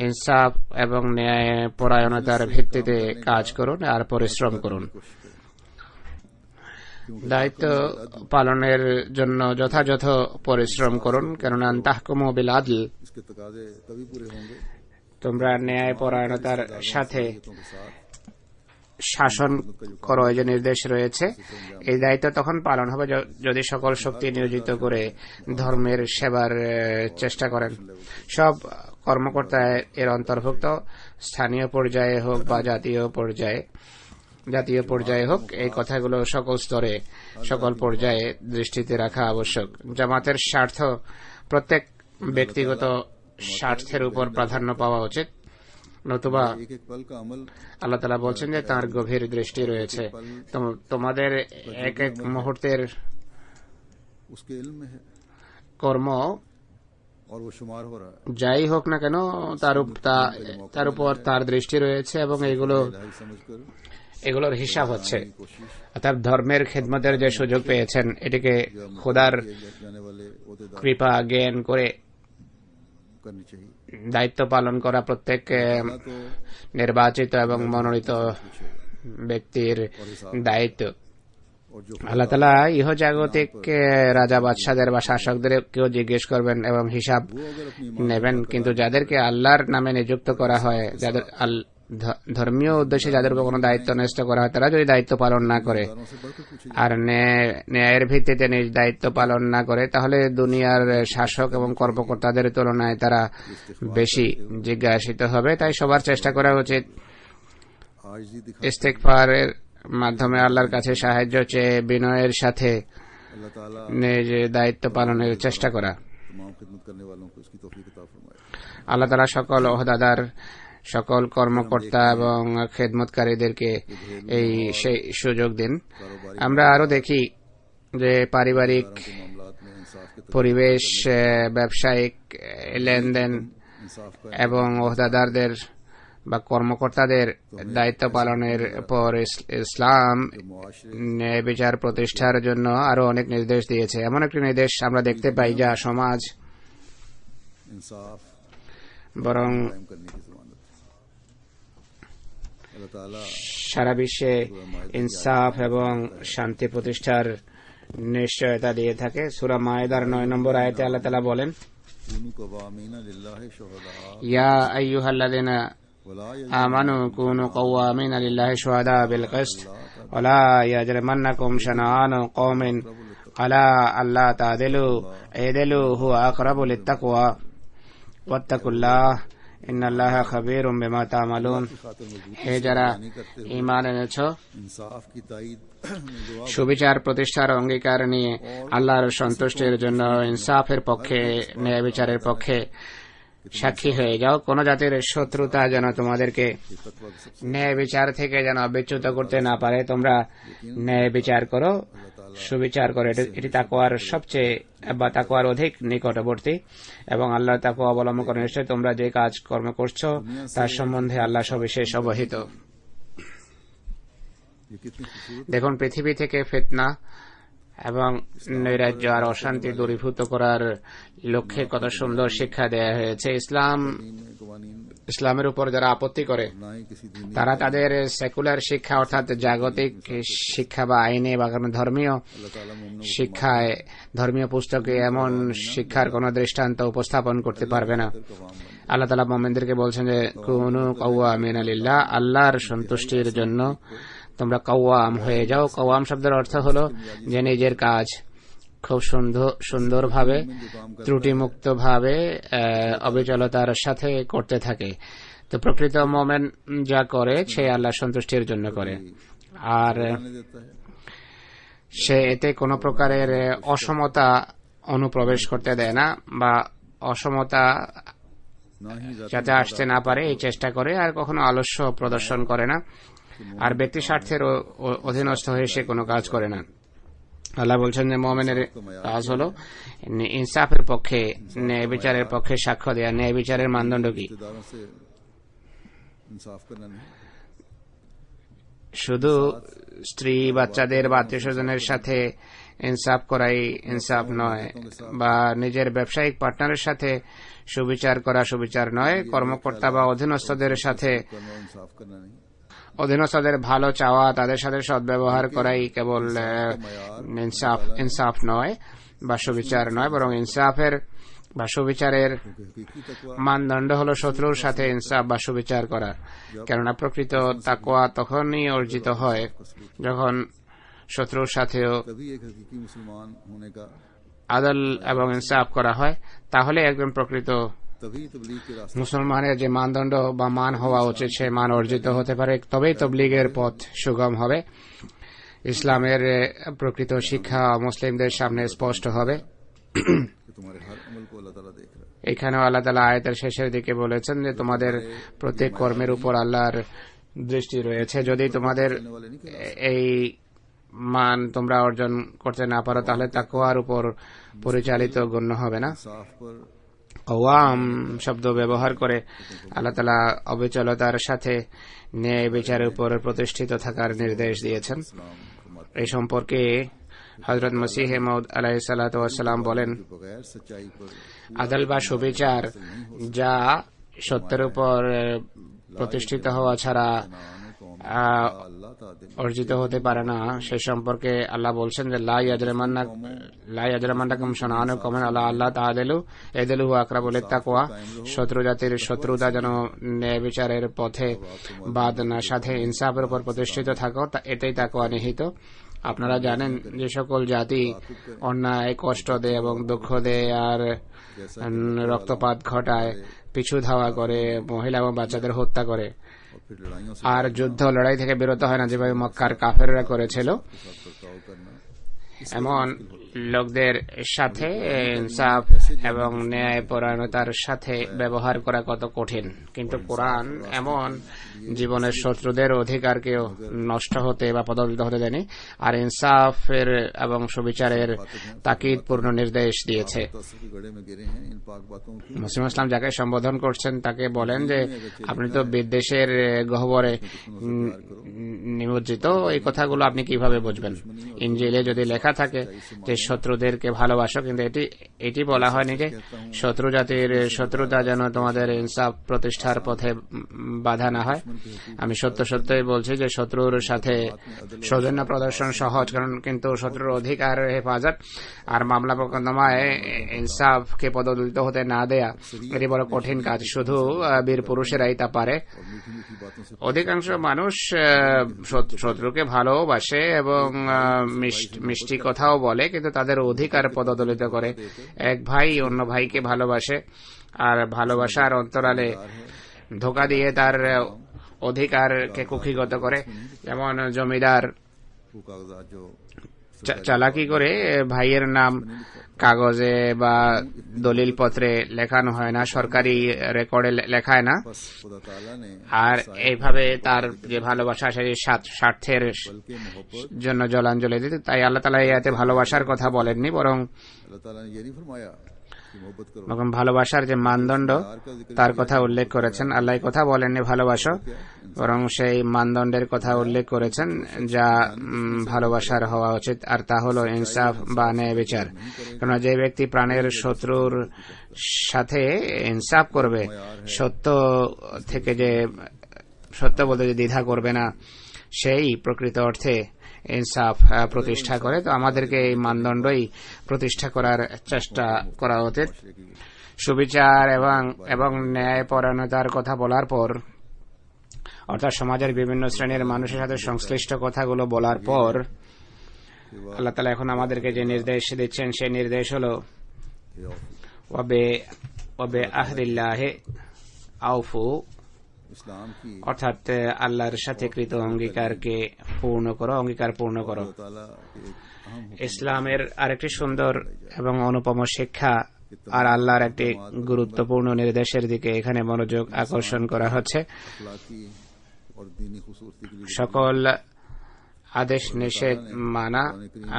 ইনসাফ এবং ন্যায় পরায়ণতার ভিত্তিতে কাজ করুন আর পরিশ্রম করুন। দায়িত্ব পালনের জন্য যথাযথ পরিশ্রম করুন, কেননা তাহকুমু বিল আদল, इसके तकाजे तभी पूरे होंगे তোমরা ন্যায় পরায়ণতার সাথে के साथ শাসন করো, এই যে নির্দেশ রয়েছে। এই দায়িত্ব তখন পালন হবে যদি সকল শক্তি নিয়োজিত করে ধর্মের সেবার চেষ্টা করেন। সব কর্মকর্তা এর অন্তর্ভুক্ত, স্থানীয় পর্যায়ে হোক বা জাতীয় পর্যায়ে হোক, এই কথাগুলো সকল স্তরে সকল পর্যায়ে দৃষ্টিতে রাখা আবশ্যক। জামাতের স্বার্থ প্রত্যেক ব্যক্তিগত স্বার্থের উপর প্রাধান্য পাওয়া উচিত, নতুবা एक एक पल का अमल আল্লাহ তাআলা বলছেন যে তার গভীর দৃষ্টি রয়েছে। তোমাদের এক এক মুহূর্তের उसके इल्म में है কর্ম और वो शुमार हो रहा है। যাই হোক না কেন তার উপর তার দৃষ্টি রয়েছে এবং इलाही समझकर এগুলোর হিসাব হচ্ছে। कोशिश অর্থাৎ ধর্মের খেদমতের যে সুযোগ পেয়েছেন, এটিকে খোদার किए जाने वाले ओहदेदार কৃপা জ্ঞান করে करनी चाहिए। দায়িত্ব পালন করা প্রত্যেক ना तो নির্বাচিত এবং মনোনীত ব্যক্তির দায়িত্ব। और जो আল্লাহ তাআলা ইহজাগতিক রাজা বাদশাদের বা শাসকদের কেউ জিজ্ঞেস করবেন এবং হিসাব वो अगर अपनी নেবেন, কিন্তু যাদেরকে আল্লাহর নামে নিযুক্ত করা হয়, ধর্মীয় উদ্দেশ্যে যাদের উপর কোনো দায়িত্ব ন্যস্ত করা হয় তারা যদি দায়িত্ব পালন না করে से बढ़कर पूछे আর ন্যায়ের ভিত্তিতে নিজ দায়িত্ব পালন না করে তাহলে দুনিয়ার শাসক এবং কর্মকর্তাদের তুলনায় তারা বেশি জিজ্ঞাসিত হবে। তাই সবার চেষ্টা করা উচিত आजी दिखा ইস্তেগফারের মাধ্যমে আল্লাহর কাছে সাহায্য চেয়ে বিনয়ের সাথে अल्लाह ताला নিজ দায়িত্ব পালনের চেষ্টা করা। तमाम खिदमत करने वालों को इसकी तौफीक अता फरमाए। আল্লাহ তাআলা সকল ওহদাদার, সকল কর্মকর্তা এবং খেদমতকারীদেরকে এই সেই সুযোগ দিন। আমরা আরো দেখি যে পারিবারিক के मामलात में इंसाफ के পরিবেশ, ব্যবসায়িক লেনদেন इंसाफ का এবং ওহদাদারদের বা কর্মকর্তাদের দায়িত্ব পালনের পর ইসলাম मुआशरे ন্যায় বিচার প্রতিষ্ঠার জন্য আরো অনেক নির্দেশ দিয়েছে। এমন একটি নির্দেশ আমরা দেখতে পাই যা সমাজ इंसाफ বরং कायम करने की जमानत है। अल्लाह ताला সারা বিশ্বে ইনসাফ এবং শান্তি প্রতিষ্ঠার নিশ্চয়তা দিয়ে থাকে। সূরা মায়েদার 9 নম্বর আয়াতে আল্লাহ তাআলা বলেন, कुनू कवामीना लिल्लाहि शुहदा ইয়া আইয়ুহাল্লাযিনা वला আমানু কুনু কওয়ামিনা লিল্লাহি শুহাদা বিল কিসত ওয়ালা ইয়াজরিমান্নাকুম শানাআনু কওমিন আলা আল্লা তা'দিলু ইদিলু হুয়া আকরাবু লিত্তাকওয়া ওয়াত্তাকুল্লাহ ইন্নাল্লাহা খাবীরুম বিমা তা'মালুন। खातिर मजबूत হে যারা ঈমান এনেছো, इंसाफ की ताईद में दुआ সুবিচার প্রতিষ্ঠার অঙ্গীকার নিয়ে আল্লাহর সন্তুষ্টির জন্য ইনসাফের পক্ষে, ন্যায় বিচারের পক্ষে সাক্ষী হয়ে যাও। কোন জাতির শত্রুতা যেন তোমাদেরকে तकवा के सबसे ন্যায় বিচার থেকে যেন বিচ্যুত করতে না পারে। তোমরা ন্যায় বিচার করো, সুবিচার করো। এটি তাকওয়ার সবচেয়ে বা তাকওয়ার অধিক নিকটবর্তী এবং আল্লাহ তাকওয়া অবলম্বন করে নিশ্চয় তোমরা যে কাজ কর্ম করছো তার সম্বন্ধে আল্লাহ সবিশেষ অবহিত। ये कितनी खूबसूरत দেখুন, পৃথিবী থেকে ফিতনা এবং নৈরাজ্য আর অশান্তি দূরীভূত করার লক্ষ্যে কত সুন্দর শিক্ষা দেয়া হয়েছে। ইসলামের উপর যারা আপত্তি করে ना ही किसी दिन তারা তাদের সেকুলার শিক্ষা অর্থাৎ জাগতিক শিক্ষা বা আইনে বা কোনো ধর্মীয় अल्लाह ताला मोमिनों को শিক্ষায়, ধর্মীয় পুস্তকে এমন শিক্ষার কোন দৃষ্টান্ত উপস্থাপন করতে পারবে না। कवाम बन আল্লাহ তাআলা মুমিনদেরকে বলছেন যে কুনু কাওয়ামিনা লিল্লাহ, আল্লাহর সন্তুষ্টির জন্য তোমরা কাওয়াম হয়ে যাও। কাওয়াম শব্দের অর্থ হলো যে নিজের কাজ খুব সুন্দরভাবে, ত্রুটিমুক্ত ভাবে, অবিচলতার সাথে করতে থাকে। তো প্রকৃত মোমেন যা করে সে আল্লাহ সন্তুষ্টির জন্য করে, আর करने देता है সে এতে কোনো প্রকারের অসমতা অনুপ্রবেশ করতে দেয় না বা অসমতা ना ही जाति যাতে আসতে না পারে এই চেষ্টা করে, আর কখনো আলস্য প্রদর্শন করে না, আর ব্যক্তি স্বার্থের অধীনস্থ হয়ে সে কোনো কাজ করে না। আল্লাহ বলছেন যে মুমিনের কাজ হলো ইনসাফের পক্ষে, ন্যায় বিচারের পক্ষে সাক্ষ্য দেয়া। ন্যায় বিচারের মানদণ্ড কি? रिश्तेदारों से इंसाफ करना नहीं, শুধু স্ত্রী, বাচ্চাদের বা আত্মীয় স্বজনের সাথে ইনসাফ করাই ইনসাফ নয়, বা নিজের ব্যবসায়িক পার্টনারের সাথে সুবিচার করা সুবিচার নয়। কর্মকর্তা বা অধীনস্থদের সাথে करना इंसाफ करना नहीं। অধীনস্থদের ভালো চাওয়া, তাদের সাথে সদ্ব্যবহার করাই কেবল ইনসাফ নয় বা সুবিচার নয়, বরং ইনসাফের বা সুবিচারের हकीकी तकवा মানদণ্ড হলো শত্রুর সাথে ইনসাফ বা সুবিচার করা। কেননা প্রকৃত তাকওয়া তখনই অর্জিত হয় যখন শত্রুর সাথেও तभी एक हकीकी मुसलमान होने का, আদল এবং ইনসাফ করা হয়। তাহলে একজন প্রকৃত तभी तबलीग के रास्ते মুসলমানের যে মানদণ্ড বা মান হওয়া উচিত সে মান অর্জিত হতে পারে, তবেই তবলিগের পথ সুগম হবে। ইসলামের প্রকৃত শিক্ষা মুসলিমদের সামনে স্পষ্ট হবে। कि तुम्हारे हर अमल को अल्लाह ताला देख रहा है। এখানেও আল্লাহ তাআলা আয়াতের শেষের দিকে বলেছেন যে তোমাদের প্রত্যেক কর্মের উপর আল্লাহর দৃষ্টি রয়েছে। যদি তোমাদের এই মান তোমরা অর্জন করতে না পারো তাহলে তাকওয়ার উপর পরিচালিত গণ্য হবে না। इंसाफ पर কাওয়াম শব্দ ব্যবহার করে আল্লাহ তাআলা অবিচলতার সাথে ন্যায় বিচারের উপর প্রতিষ্ঠিত থাকার নির্দেশ দিয়েছেন। এই সম্পর্কে হযরত মসিহে মাউদ আলাইহিস সালাতু ওয়াস সালাম বলেন, बगैर सच्चाई पर আদল বা সুবিচার যা সত্যের উপর প্রতিষ্ঠিত হওয়া ছাড়া अल्लाह तादिल অর্জিত হতে পারে না সে সম্পর্কে আল্লাহ বলছেন যে লা ইয়াজরামান্নাকুম শানানু কওমিন আলা আল্লাহ তাআদিলু ইদিলু হুয়া আকরাবু লিত্তাকওয়া। শত্রু জাতির শত্রুতা যেন ন্যায় বিচারের পথে বাদ না সাধে, ইনসাফের উপর প্রতিষ্ঠিত থাকো, এটাই তাকওয়া নিহিত। আপনারা জানেন যে সকল জাতি অন্যায় কষ্ট দেয় এবং দুঃখ দেয় আর রক্তপাত ঘটায়, পিছু ধাওয়া করে, মহিলা এবং বাচ্চাদের হত্যা করে और फिर लड़ाइयों से আর যুদ্ধ লড়াই থেকে বিরত হয় না যেভাবে মক্কার কাফেররা করেছিল। बर्ताव करना এমন লোকদের সাথে ইনসাফ এবং ন্যায় পরায়ণতার সাথে ব্যবহার করা কত কঠিন, কিন্তু কোরআন এমন জীবনের শত্রুদের অধিকারকেও নষ্ট হতে বা পদদলিত হতে দেয়নি, আর ইনসাফের এবং সুবিচারের তাকিদপূর্ণ নির্দেশ দিয়েছে। तस्वीर के गड़े में गिरे हैं इन पाक बातों की মুসলিম ইসলাম যাকে সম্বোধন করছেন তাকে বলেন যে আপনি তো বিদ্বেষের গহ্বরে নিমজ্জিত, এই কথাগুলো আপনি কিভাবে বুঝবেন? ইনজিলে যদি লেখা থাকে যে শত্রুদেরকে ভালোবাসো, কিন্তু এটি বলা হয়নি যে শত্রু জাতির শত্রুতা যেন তোমাদের ইনসাফ প্রতিষ্ঠার পথে বাধা না হয়। আমি সত্যই বলছি যে শত্রুর সাথে সৌজন্য প্রদর্শন সহজ, কারণ কিন্তু শত্রুর অধিকার হেফাজত আর মামলা মোকদ্দমায় ইনসাফকে পদদলিত হতে না দেয়া এটি বড় কঠিন কাজ। শুধু বীর পুরুষেরাই তা পারে। অধিকাংশ মানুষ শত্রুকে ভালোবাসে এবং মিষ্টি কথাও বলে, কিন্তু তাদের অধিকার পদদলিত করে। এক ভাই অন্য ভাইকে ভালোবাসে আর ভালোবাসার অন্তরালে ধোঁকা দিয়ে তার অধিকারকে কুক্ষিগত করে। যেমন জমিদার वो कागजात जो চালাকি করে ভাইয়ের নাম কাগজে বা দলিল পত্রে লেখানো হয় না, সরকারি রেকর্ডে লেখায় না, बस खुदा ताला ने আর এইভাবে তার যে ভালোবাসা সেই স্বার্থের बल्कि मोहब्बत জন্য জলাঞ্জলি দিতে। তাই আল্লাহ তাআলা এতে ভালোবাসার কথা বলেননি, বরং अल्लाह ताला ने ये नहीं फरमाया कि मोहब्बत करो ভালোবাসার যে মানদণ্ড তার কথা উল্লেখ করেছেন। আল্লাহ কথা বলেননি ভালোবাসো, বরং সেই মানদণ্ডের কথা উল্লেখ করেছেন যা ভালোবাসার হওয়া উচিত, আর তা হলো ইনসাফ বা ন্যায় বিচার। কেননা যে ব্যক্তি প্রাণের শত্রুর সাথে ইনসাফ করবে, সত্য থেকে যে সত্য বলতে যে দ্বিধা করবে না, সেই প্রকৃত অর্থে ইনসাফ প্রতিষ্ঠা করে। তো আমাদেরকে এই মানদণ্ডই প্রতিষ্ঠা করার চেষ্টা করা উচিত। সুবিচার এবং ন্যায় পরায়ণতার কথা বলার পর, অর্থাৎ সমাজের বিভিন্ন শ্রেণীর মানুষের সাথে সংশ্লিষ্ট কথাগুলো বলার পর, আল্লাহ তাআলা এখন আমাদেরকে যে নির্দেশ দিচ্ছেন সেই নির্দেশ হলো ওয়াবে আহদিল্লাহি আউফু, इस्लाम की অর্থাৎ আল্লাহর সাথে কৃত অঙ্গীকারকে অঙ্গীকার পূর্ণ করো। खुदा ताला के एक अहम ইসলামের আরেকটি সুন্দর এবং অনুপম শিক্ষা আর আল্লাহর একটি গুরুত্বপূর্ণ নির্দেশের দিকে এখানে মনোযোগ আকর্ষণ করা হচ্ছে। अखलाकी और दीनी खूबसूरती के लिए সকল আদেশ নিষেধ মানা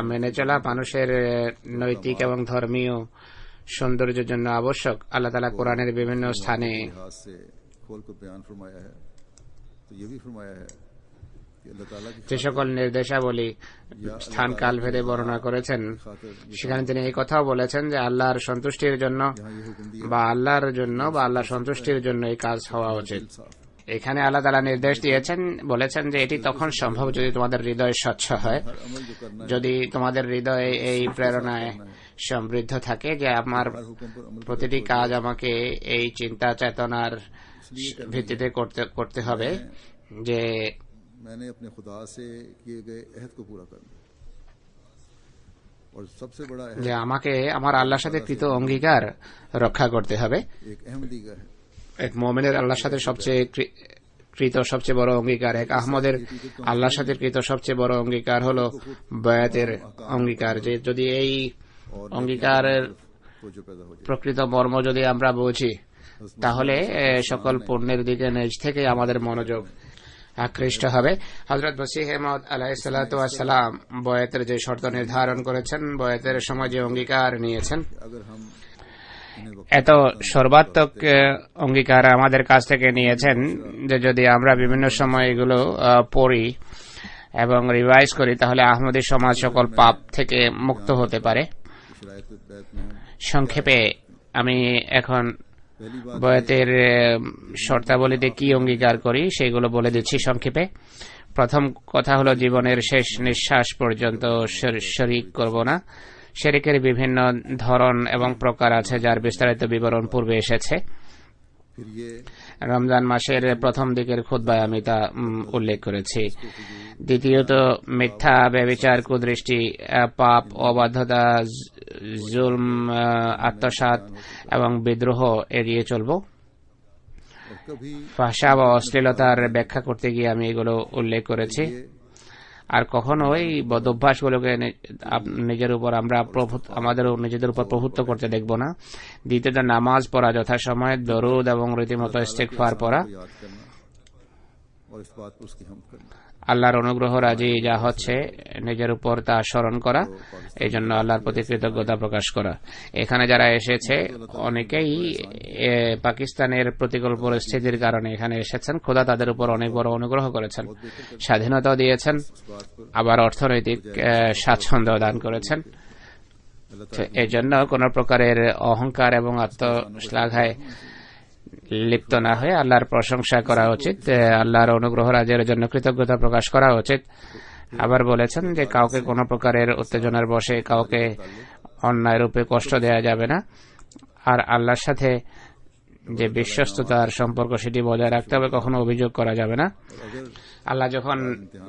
মেনে চলা মানুষের নৈতিক এবং ধর্মীয় সৌন্দর্যের জন্য আবশ্যক। আল্লাহ তাআলা কোরআনের বিভিন্ন স্থানে लिहाज से खोल कर बयान फरमाया है, तो ये भी फरमाया है कि अल्लाह ताला की যে সকল নির্দেশাবলী স্থান কাল ভেদে বর্ণনা করেছেন, সেখানে তিনি এই কথাও বলেছেন যে আল্লাহর সন্তুষ্টির জন্য বা আল্লাহর সন্তুষ্টির জন্য এই কাজ হওয়া উচিত। এখানে আল্লাহ তাআলা নির্দেশ দিয়েছেন, বলেছেন যে এটি তখন সম্ভব যদি তোমাদের হৃদয় স্বচ্ছ হয়, যদি তোমাদের হৃদয়ে এই প্রেরণায় সমৃদ্ধ থাকে যে আমার প্রতিটি কাজ আমাকে এই চিন্তা চেতনার ভিত্তিতে করতে হবে যে मैंने अपने खुदा से किए गए अहद को पूरा करना, और सबसे बड़ा अहद যে আমাকে আমার আল্লাহর সাথে কৃত অঙ্গীকার রক্ষা করতে হবে। एक अहमदी का है, এক মুমিনের আল্লাহর সাথে কৃত সবচেয়ে বড় অঙ্গীকার, এক আহমদের আল্লাহর সাথে কৃত সবচেয়ে বড় অঙ্গীকার হলো বায়াতের অঙ্গীকার। যে যদি এই অঙ্গীকারের वो जो पैदा हो जाए প্রকৃত মর্ম যদি আমরা বুঝি, তাহলে সকল পণ্যের দিকে নিজ থেকে আমাদের মনোযোগ আকৃষ্ট হবে। হযরত মসিহ মাউদ আলাইহিস সালাতু ওয়াস সালাম বয়াতের যে শর্ত নির্ধারণ করেছেন, বয়াতের সময় যে অঙ্গীকার নিয়েছেন, अगर हम এত সর্বাত্মক অঙ্গীকার আমাদের কাছ থেকে নিয়েছেন যে যদি আমরা বিভিন্ন সময় এগুলো পড়ি এবং রিভাইজ করি, তাহলে আহমদী সমাজ সকল পাপ থেকে মুক্ত হতে পারে। शरायत बैत में সংক্ষেপে আমি এখন বয়াতের শর্তাবলীতে কি অঙ্গীকার করি সেগুলো বলে দিচ্ছি সংক্ষেপে। প্রথম কথা হলো জীবনের শেষ নিঃশ্বাস পর্যন্ত শরীক করব না। শিরকের বিভিন্ন ধরন এবং প্রকার আছে, যার বিস্তারিত বিবরণ পূর্বে এসেছে। फिर ये রমজান মাসের প্রথম দিকের খুতবায় আমি তা উল্লেখ করেছি। দ্বিতীয়ত, মিথ্যা, ব্যভিচার, কুদৃষ্টি, পাপ, অবাধ্যতা, জুলম, আত্মসাৎ এবং বিদ্রোহ এড়িয়ে চলব। और कभी ভাষা বা অশ্লীলতার ব্যাখ্যা করতে গিয়ে আমি এগুলো উল্লেখ করেছি। আর কখনোই বদভ্যাসগুলোকে নিজের উপর আমাদের নিজেদের উপর প্রভুত্ব করতে দেখব না। দ্বিতীয়ত, নামাজ পড়া, যথাসময়ে দরুদ এবং রীতিমতো ইস্তিগফার পড়া, को याद करना और इस बात पर उसकी हमद करना। আল্লাহর অনুগ্রহ রাজি যা হচ্ছে নিজের উপর তা স্মরণ করা, এই জন্য আল্লাহর প্রতি কৃতজ্ঞতা প্রকাশ করা। এখানে যারা এসেছে অনেকেই পাকিস্তানের প্রতিকূল পরিস্থিতির কারণে এখানে এসেছেন। খোদা তাদের উপর অনেক বড় অনুগ্রহ করেছেন, স্বাধীনতা দিয়েছেন, আবার অর্থনৈতিক স্বাচ্ছন্দ্য দান করেছেন। এই জন্য কোন প্রকারের অহংকার এবং আত্মশ্লাঘায় লিপ্ত না হয়ে আল্লাহর প্রশংসা করা উচিত, আল্লাহর অনুগ্রহ রাজের জন্য কৃতজ্ঞতা প্রকাশ করা উচিত। আবার বলেছেন যে কাউকে কোনো প্রকারের উত্তেজনার বশে কাউকে অন্যায় রূপে কষ্ট দেওয়া যাবে না, আর আল্লাহর সাথে যে বিশ্বস্ততার সম্পর্ক সেটি বজায় রাখতে হবে, কখনো অভিযোগ করা যাবে না। আল্লাহ যখন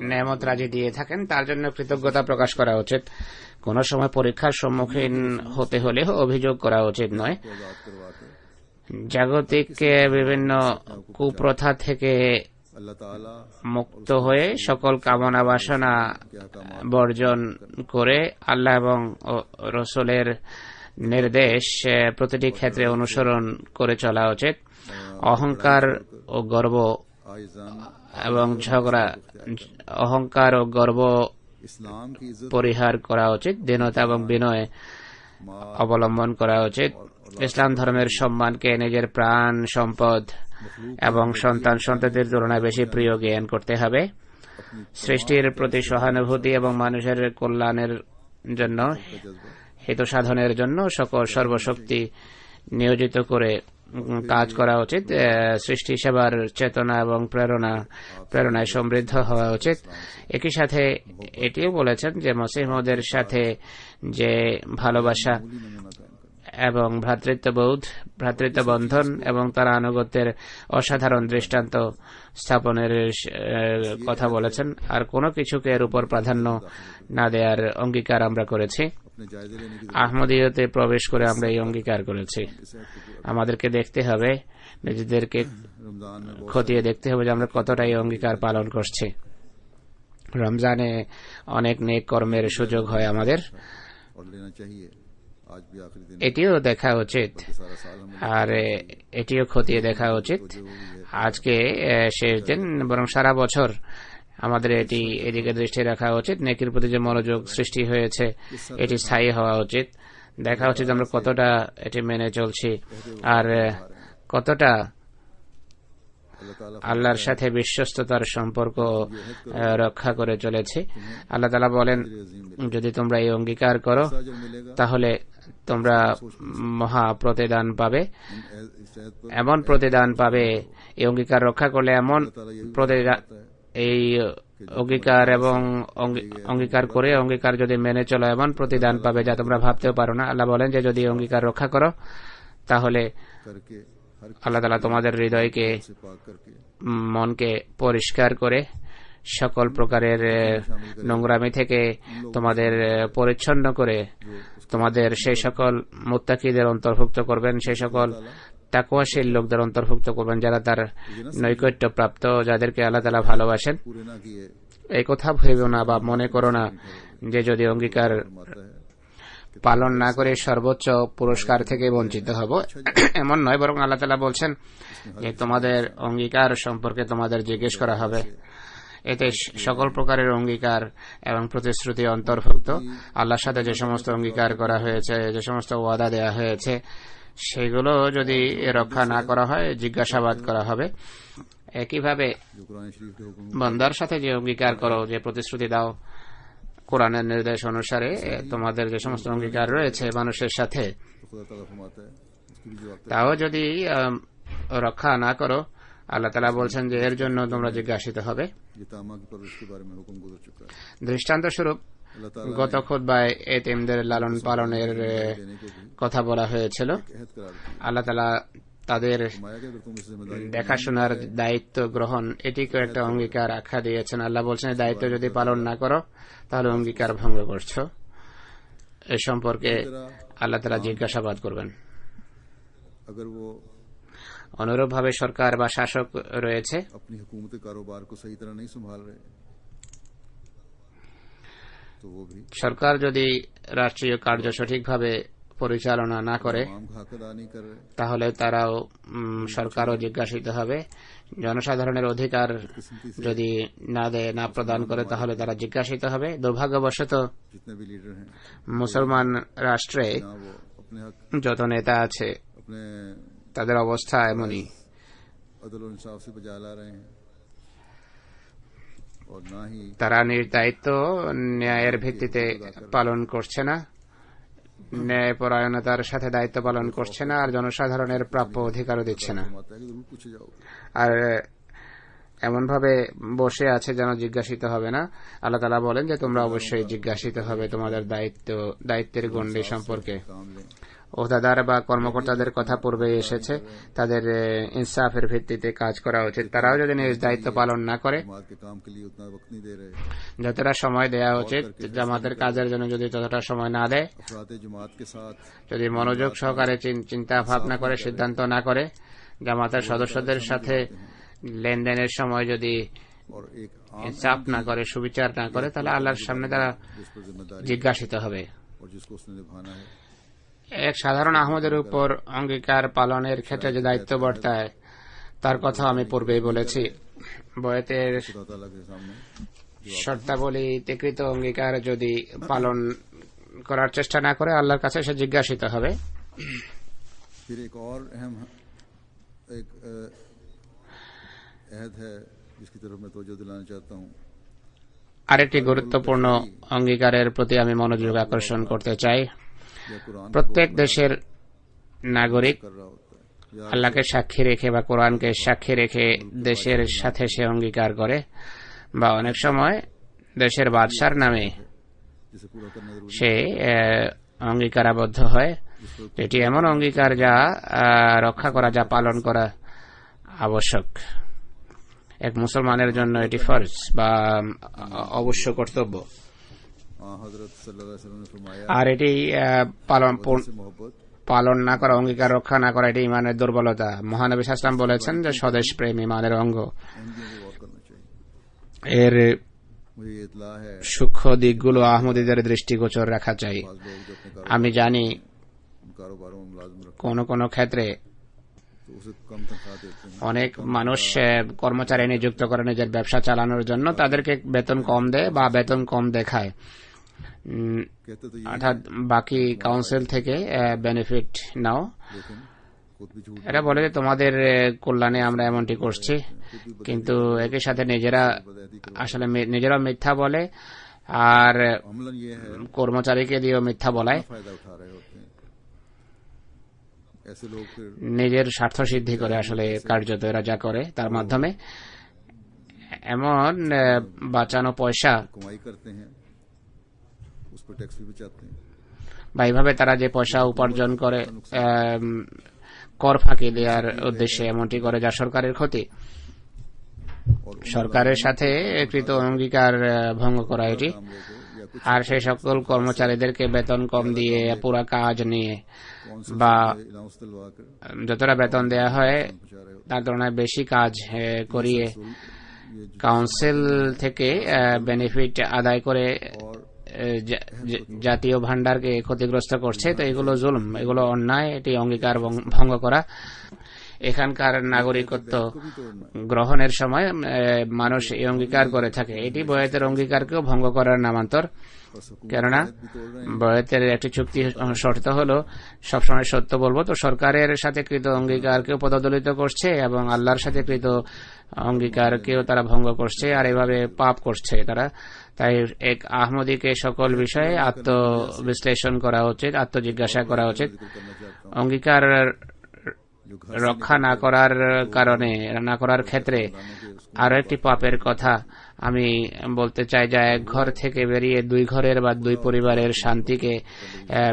নেয়ামত রাজি দিয়ে থাকেন তার জন্য কৃতজ্ঞতা প্রকাশ করা উচিত। কোন সময় পরীক্ষার সম্মুখীন হতে হলে অভিযোগ করা উচিত নয়। জাগতিক বিভিন্ন কুপ্রথা থেকে अल्लाह ताला মুক্ত হয়ে সকল কামনা বাসনা বর্জন করে আল্লাহ এবং রসুলের নির্দেশ প্রতিটি ক্ষেত্রে অনুসরণ করে চলা উচিত। অহংকার ও গর্ব आइजान এবং ঝগড়া, অহংকার ও গর্ব इस्लाम की इज्जत পরিহার করা উচিত। দীনতা এবং বিনয় অবলম্বন করা উচিত। ইসলাম ধর্মের সম্মানকে নিজের প্রাণ, সম্পদ এবং সন্তান সন্ততির তুলনায় বেশি প্রিয় জ্ঞান করতে হবে। সৃষ্টির প্রতি সহানুভূতি এবং মানুষের কল্যাণের জন্য, হিত সাধনের জন্য সর্বশক্তি নিয়োজিত করে কাজ করা উচিত। সৃষ্টি সেবার চেতনা এবং প্রেরণায় সমৃদ্ধ হওয়া উচিত। একই সাথে এটিও বলেছেন যে মসিহ মওউদের সাথে যে ভালোবাসা এবং ভ্রাতৃত্ববন্ধন এবং তার আনুগত্যের অসাধারণ দৃষ্টান্ত স্থাপনের কথা বলেছেন। আর কোনো কিছুকে এর উপর প্রাধান্য না দেওয়ার অঙ্গীকার আমরা করেছি। अपने जायजे लेने की আহমদীয়তে প্রবেশ করে আমরা এই অঙ্গীকার করেছি। আমাদেরকে দেখতে হবে, নিজেদেরকে रमजान में খতিয়ে দেখতে হবে যে আমরা কতটা এই অঙ্গীকার পালন করছি। রমজানে অনেক নেক কর্মের সুযোগ হয় আমাদের, और लेना चाहिए। आज भी आखिरी दिन এটিও দেখা উচিত सारा साल हम আর এটিও খতিয়ে দেখা উচিত। আজকে শেষ দিন, বরং সারা বছর আমাদের এদিকে দৃষ্টি রাখা উচিত। নেকির প্রতি যে মনোযোগ সৃষ্টি হয়েছে এটি স্থায়ী হওয়া উচিত। দেখা উচিত আমরা কতটা এটি মেনে চলছি আর কতটা अल्लाह ताला আল্লাহর সাথে বিশ্বস্ততার সম্পর্ক রক্ষা করে চলেছি। আল্লাহ তাআলা বলেন, যদি তোমরা এই অঙ্গীকার করো अजर मिलेगा তাহলে তোমরা মহা প্রতিদান পাবে। इस शहद पर এমন প্রতিদান পাবে, এই অঙ্গীকার রক্ষা করলে এমন প্রতিদান, এই অঙ্গীকার এবং অঙ্গীকার করে অঙ্গীকার যদি মেনে চলো এমন প্রতিদান পাবে যা তোমরা ভাবতেও পারো না। আল্লাহ বলেন যে যদি অঙ্গীকার রক্ষা করো তাহলে करके हर আল্লাহ তাআলা তোমাদের হৃদয়কে, से पाक करके মনকে পরিষ্কার করে সকল প্রকারের নোংরামি থেকে তোমাদের পরিচ্ছন্ন করে তোমাদের সেই সকল মুত্তাকিদের অন্তর্ভুক্ত করবেন, সেই সকল তাকওয়াশীল লোকদের অন্তর্ভুক্ত করবেন যারা তার নৈকট্য প্রাপ্ত, যাদেরকে আল্লাহ তাআলা ভালোবাসেন। पूरे ना किए এই কথা ভেবেও না বা মনে করো না যে যদি অঙ্গীকার माता है পালন না করে সর্বোচ্চ পুরস্কার থেকে বঞ্চিত হব, এমন নয়। বরং আল্লাহ তাআলা বলছেন যে তোমাদের অঙ্গীকার সম্পর্কে তোমাদের জিজ্ঞেস করা হবে। এতে সকল প্রকারের অঙ্গীকার এবং প্রতিশ্রুতি অন্তর্ভুক্ত। আল্লাহর সাথে যে সমস্ত অঙ্গীকার করা হয়েছে, যে সমস্ত ওয়াদা দেওয়া হয়েছে, সেগুলো যদি রক্ষা না করা হয় জিজ্ঞাসাবাদ করা হবে। একইভাবে जो कुरान शरीफ के हुक्म বান্দার সাথে যে অঙ্গীকার করো, যে প্রতিশ্রুতি দাও কোরআনের নির্দেশ অনুসারে, তোমাদের যে সমস্ত অঙ্গীকার রয়েছে মানুষের সাথে, तो खुदा ताला फरमाता है उसकी भी जवाब তাও যদি রক্ষা না করো, আল্লাহ তাআলা বলছেন যে এর জন্য তোমরা জিজ্ঞাসিত হবে। ये तामा की परवरिश के बारे में हुक्म गुजर चुका है। দৃষ্টান্ত স্বরূপ अल्लाह ताला গত খুতবায় এতিমদের লালন পালনের देने को भी কথা বলা হয়েছিল। अहद करार दिया। আল্লাহ ताআলা তাদের फरमाया कि अगर तुम इस जिम्मेदारी দেখাশোনার দায়িত্ব গ্রহণ এটিকে একটা অঙ্গীকার আখ্যা দিয়েছেন। আল্লাহ বলছেন এই দায়িত্ব যদি পালন না করো তাহলে অঙ্গীকার ভঙ্গ করছো। এ সম্পর্কে আল্লাহ তাআলা জিজ্ঞাসাবাদ করবেন। अगर वो অনুরূপভাবে সরকার বা শাসক রয়েছে, अपनी हुकूमत कारोबार को सही तरह नहीं संभाल रहे तो वो भी সরকার যদি রাষ্ট্রীয় কার্য সঠিকভাবে পরিচালনা না করে आम का हक अदा नहीं कर रहे, তাহলে তারাও সরকারও জিজ্ঞাসিত হবে। জনসাধারণের অধিকার যদি না দেয়, না প্রদান করে, তাহলে তারা জিজ্ঞাসিত হবে। দুর্ভাগ্যবশত जितने भी लीडर हैं মুসলমান রাষ্ট্রে ना वो अपने हक যত নেতা আছে अपने তাদের অবস্থা এমনই। अदल और इंसाफ से बजा ला रहे हैं और ना ही তারা নিজ দায়িত্ব ন্যায়ের ভিত্তিতে পালন করছে না, ন্যায়পরায়ণতার সাথে দায়িত্ব পালন করছে না, আর জনসাধারণের প্রাপ্য অধিকারও দিচ্ছে না। माता है कि जरूर पूछे जाओगे। আর এমন ভাবে বসে আছে যেন জিজ্ঞাসিত হবে না। আল্লাহ তাআলা বলেন যে তোমরা অবশ্যই জিজ্ঞাসিত হবে তোমাদের দায়িত্বের গণ্ডি সম্পর্কে। काम लें ওহদাদার বা কর্মকর্তাদের কথা পূর্বে এসেছে, তাদের ইনসাফের ভিত্তিতে কাজ করা উচিত। তারাও যদি নিজ দায়িত্ব পালন না করে, जमात के काम के लिए उतना वक्त नहीं दे रहे, যতটা সময় দেওয়া উচিত জামাতের কাজের জন্য যদি ততটা সময় না দেয়, अफराद जमात के साथ যদি মনোযোগ সহকারে চিন্তা ভাবনা করে সিদ্ধান্ত না করে, জামাতের সদস্যদের সাথে লেনদেনের সময় যদি और एक आम ইনসাফ না করে, সুবিচার না করে, তাহলে আল্লাহর সামনে তারা जिस पर जिम्मेदारी জিজ্ঞাসিত হবে। और जिसको उसने निभाना है এক সাধারণ আহমদের উপর অঙ্গীকার পালনের ক্ষেত্রে যে দায়িত্ব বর্তায় তার কথা আমি পূর্বেই বলেছি। বয়াতের खुदा ताला के सामने শর্তাবলীতে কৃত অঙ্গীকার যদি পালন করার চেষ্টা না করে আল্লাহর কাছে সে জিজ্ঞাসিত হবে। फिर एक और अहम एक अहद है जिसकी तरफ मैं तवज्जो दिलाना चाहता हूँ। আরেকটি গুরুত্বপূর্ণ অঙ্গীকারের প্রতি আমি মনোযোগ আকর্ষণ করতে চাই। या कुरान প্রত্যেক দেশের নাগরিক कर रहा होता है या আল্লাহকে সাক্ষী রেখে বা কোরআনকে সাক্ষী রেখে দেশের সাথে সে অঙ্গীকার করে, বা অনেক সময় দেশের বাদশার নামে जिसे पूरा करना जरूरी সে অঙ্গীকারাবদ্ধ হয়। এটি এমন অঙ্গীকার যা রক্ষা করা, যা পালন করা আবশ্যক। এক মুসলমানের জন্য এটি ফরজ বা অবশ্য কর্তব্য। हजरत सल्लल्लाहु अलैहि वसल्लम ने फरमाया আর एटी से मोहब्बत পালন না করা, অঙ্গীকার রক্ষা না করা, এটি ইমানের দুর্বলতা। মহানবী সাল্লাল্লাহু আলাইহি ওয়াসাল্লাম বলেছেন যে স্বদেশ প্রেম ইমানের অঙ্গ। अहमियत को गौर करना चाहिए। এর मुझे ये इतला है সূক্ষ্ম দিকগুলো আহমদীদের দৃষ্টিগোচর রাখা চাই। बाज़ लोग जो अपने আমি জানি कारोबारों में मुलाजिम रखते কোন কোন ক্ষেত্রে हैं तो उसे कम तनख्वाह देते हैं। অনেক মানুষ কর্মচারী নিযুক্ত করে নিজের ব্যবসা চালানোর জন্য, তাদেরকে বেতন কম দেয় বা বেতন কম দেখায়, कहते तो ये অর্থাৎ বাকি কাউন্সিল থেকে বেনিফিট নাও। लेकिन खुद भी झूठ এরা বলে যে তোমাদের কল্যাণে আমরা এমনটি করছি, কিন্তু একই সাথে নিজেরা আসলে নিজেরাও মিথ্যা বলে আর अमलन ये है কর্মচারীকে দিয়েও মিথ্যা বলায়। फायदा उठा रहे होते हैं। ऐसे लोग फिर নিজের স্বার্থ সিদ্ধি করে আসলে কার্যত এরা যা করে তার মাধ্যমে এমন বাঁচানো পয়সা कमाई करते हैं उस पर टैक्स भी बचाते हैं। বা এইভাবে তারা যে পয়সা উপার্জন করে কর ফাঁকি দেওয়ার উদ্দেশ্যে এমনটি করে যা সরকারের ক্ষতি। और সরকারের সাথে কৃত অঙ্গীকার ভঙ্গ করা এটি। काम लेके या कुछ আর সেই সকল কর্মচারীদেরকে বেতন কম দিয়ে পুরা কাজ নিয়ে বা अलाउंस दिलवा कर যতটা বেতন দেয়া হয় बचा रहे होते তার তুলনায় বেশি কাজ করিয়ে हैं। ये কাউন্সিল থেকে বেনিফিট আদায় করে और জাতীয় ভান্ডারকে ক্ষতিগ্রস্ত করছে। তো এগুলো জুলুম, এগুলো অন্যায়, এটি অঙ্গীকার ভঙ্গ করা। এখানকার নাগরিকত্ব भी तोड़ना গ্রহণের সময় মানুষ এই অঙ্গীকার করে থাকে, এটি বয়াতের অঙ্গীকারকেও ভঙ্গ করার নামান্তর। और सकून কেননা भी तोड़ रहे हैं। বয়াতের একটি চুক্তি শর্ত হলো সবসময় সত্য বলবো। তো সরকারের সাথে কৃত অঙ্গীকারকেও পদদলিত করছে এবং আল্লাহর সাথে কৃত অঙ্গীকারকেও তারা ভঙ্গ করছে, আর এভাবে পাপ করছে তারা। তাই এক আহমদীকে সকল বিষয়ে আত্মবিশ্লেষণ করা উচিত, আত্মজিজ্ঞাসা করা উচিত। जिक्र करना चाहता हूँ অঙ্গীকার जो घर রক্ষা না করার কারণে, না করার ক্ষেত্রে আরো একটি পাপের কথা আমি বলতে চাই, যা এক ঘর থেকে বেরিয়ে দুই ঘরের বা দুই পরিবারের শান্তিকে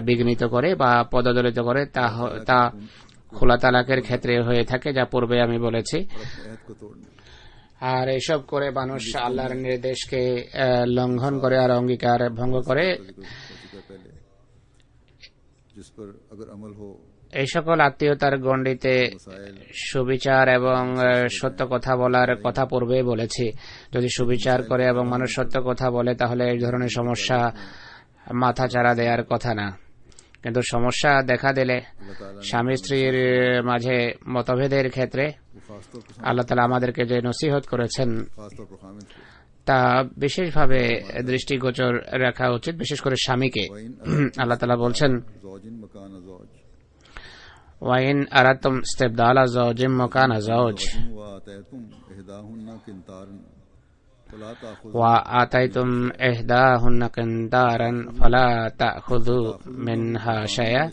বিঘ্নিত করে বা পদদলিত করে, তা খোলা তালাকের ক্ষেত্রে হয়ে থাকে, যা পূর্বে আমি বলেছি। अहद को तोड़ना, আর এসব করে মানুষ আল্লাহর নির্দেশকে লঙ্ঘন করে আর অঙ্গীকার ভঙ্গ করে। पहले जिस पर अगर अमल हो এই সকল আত্মীয়তার গণ্ডিতে সুবিচার এবং সত্য কথা বলার কথা পূর্বে বলেছি। যদি সুবিচার করে এবং মানুষ সত্য কথা বলে, তাহলে এই ধরনের সমস্যা মাথা চাড়া দেওয়ার কথা না। কিন্তু সমস্যা দেখা দিলে স্বামী স্ত্রীর মাঝে মতভেদের ক্ষেত্রে खासतौर पर আল্লাহ তাআলা আমাদেরকে যে নসিহত করেছেন खासतौर पर खामिद को তা বিশেষভাবে দৃষ্টিগোচর রাখা উচিত, বিশেষ করে স্বামীকে। আল্লাহ তাআলা বলছেন, ज़ौजिन मकान ज़ौज ওয়াইন আরাতুম ইস্তিবদালা যাওজিম মাকানা যাওজ वातयतुम इहदाहुन्ना किंतारन फला ताखुज़ ওয়া আতাইতুম ইহদাহুন্না কিনতারান ফালা তাখুযু মিনহা শাইআ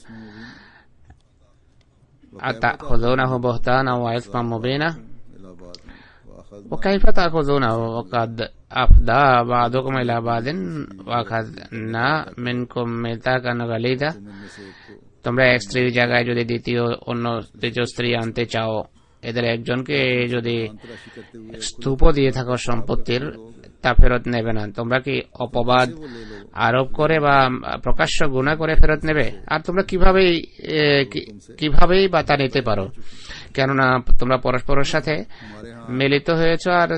আতাখুযুনাহু বুহতানা ওয়া ইসমান মুবিনা इलाहाबाद वाखज़ وكيف تأخذونه وقد أفضى بعضكم إلى بعض وأخذنا منكم ميثاقا غليظا। इनमें से एक को তোমরা এক স্ত্রীর জায়গায় যদি তৃতীয় স্ত্রী আনতে চাও, এদের একজনকে যদি तलाशी करते हुए স্তূপ দিয়ে থাকো সম্পত্তির, তা ফেরত নেবে না। তোমরা কি অপবাদ আরোপ করে বা প্রকাশ্য গুনাহ করে ফেরত নেবে? আর তোমরা কিভাবেই বা তা নিতে পারো? কেননা তোমরা পরস্পরের সাথে মিলিত হয়েছ আর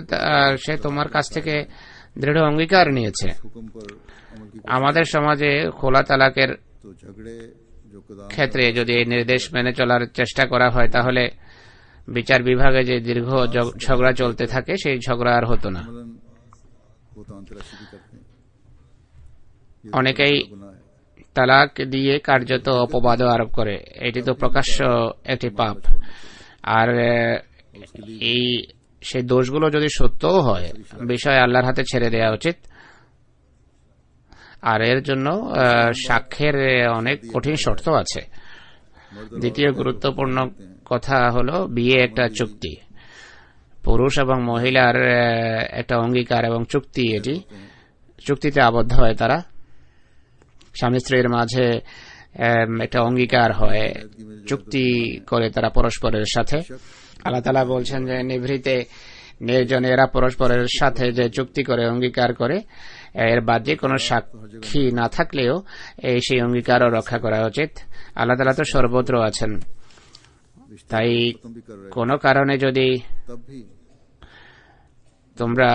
সে তোমার কাছ থেকে দৃঢ় অঙ্গীকার নিয়েছে। हुक्म पर अमल की আমাদের সমাজে খোলা তালাকের तो झगड़े जो कदाम ক্ষেত্রে যদি এই নির্দেশ মেনে চলার চেষ্টা করা হয়, তাহলে বিচার বিভাগে যে দীর্ঘ ঝগড়া চলতে থাকে, সেই ঝগড়া আর হতো না। अमलन वो तान तलाशी भी करते हैं। ये অনেকেই गुनाह है। তালাক দিয়ে কার্যত অপবাদও আরোপ করে। এটি তো প্রকাশ্য একটি পাপ। আর এই সেই দোষগুলো যদি সত্যও হয়, বিষয় আল্লাহর হাতে ছেড়ে দেওয়া উচিত। আর এর জন্য সাক্ষ্যের অনেক কঠিন শর্ত আছে। দ্বিতীয় গুরুত্বপূর্ণ কথা হলো বিয়ে একটা চুক্তি, পুরুষ এবং মহিলার একটা অঙ্গীকার এবং চুক্তি। এটি চুক্তিতে আবদ্ধ হয় তারা, স্বামী স্ত্রীর মাঝে একটা অঙ্গীকার হয়, চুক্তি করে তারা পরস্পরের সাথে। আল্লাহ তাআলা বলছেন যে নিভৃতে নির্জনেরা পরস্পরের সাথে যে চুক্তি করে অঙ্গীকার করে, এর বাদে কোনো সাক্ষী না থাকলেও সেই অঙ্গীকারও রক্ষা করা উচিত। আল্লাহ তাআলা তো সর্বত্র আছেন, তাই কোনো কারণে যদি तब भी তোমরা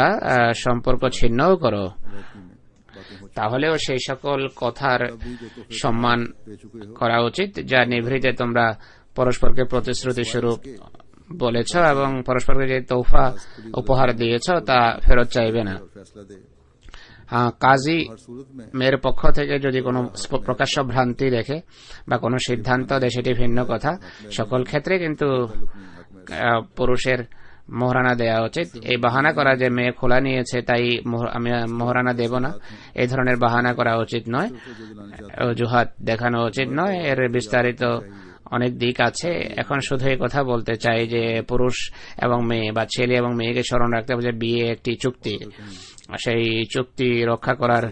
সম্পর্ক ছিন্নও করো, रहती में बातें हो তাহলেও সেই সকল কথার সম্মান করা উচিত যা নিভৃতে তোমরা পরস্পরকে প্রতিশ্রুতি স্বরূপ বলেছ এবং পরস্পরকে যে তোফা উপহার দিয়েছ তা ফেরত চাইবে না। और फैसला दे। হ্যাঁ, কাজী हर सूरत में মেয়ের পক্ষ থেকে যদি কোনো প্রকাশ্য ভ্রান্তি দেখে বা কোনো সিদ্ধান্ত দেয়, সেটি ভিন্ন কথা। সকল ক্ষেত্রে কিন্তু পুরুষের মোহরানা দেওয়া উচিত। এই বাহানা করা যে মেয়ে খোলা নিয়েছে তাই আমি মোহরানা দেব না, এই ধরনের বাহানা করা উচিত নয়, অজুহাত দেখানো উচিত নয়। এর বিস্তারিত অনেক দিক আছে। এখন শুধু এই কথা বলতে চাই যে পুরুষ এবং মেয়ে বা ছেলে এবং মেয়েকে স্মরণ রাখতে হবে যে বিয়ে একটি চুক্তি। সেই চুক্তি রক্ষা করার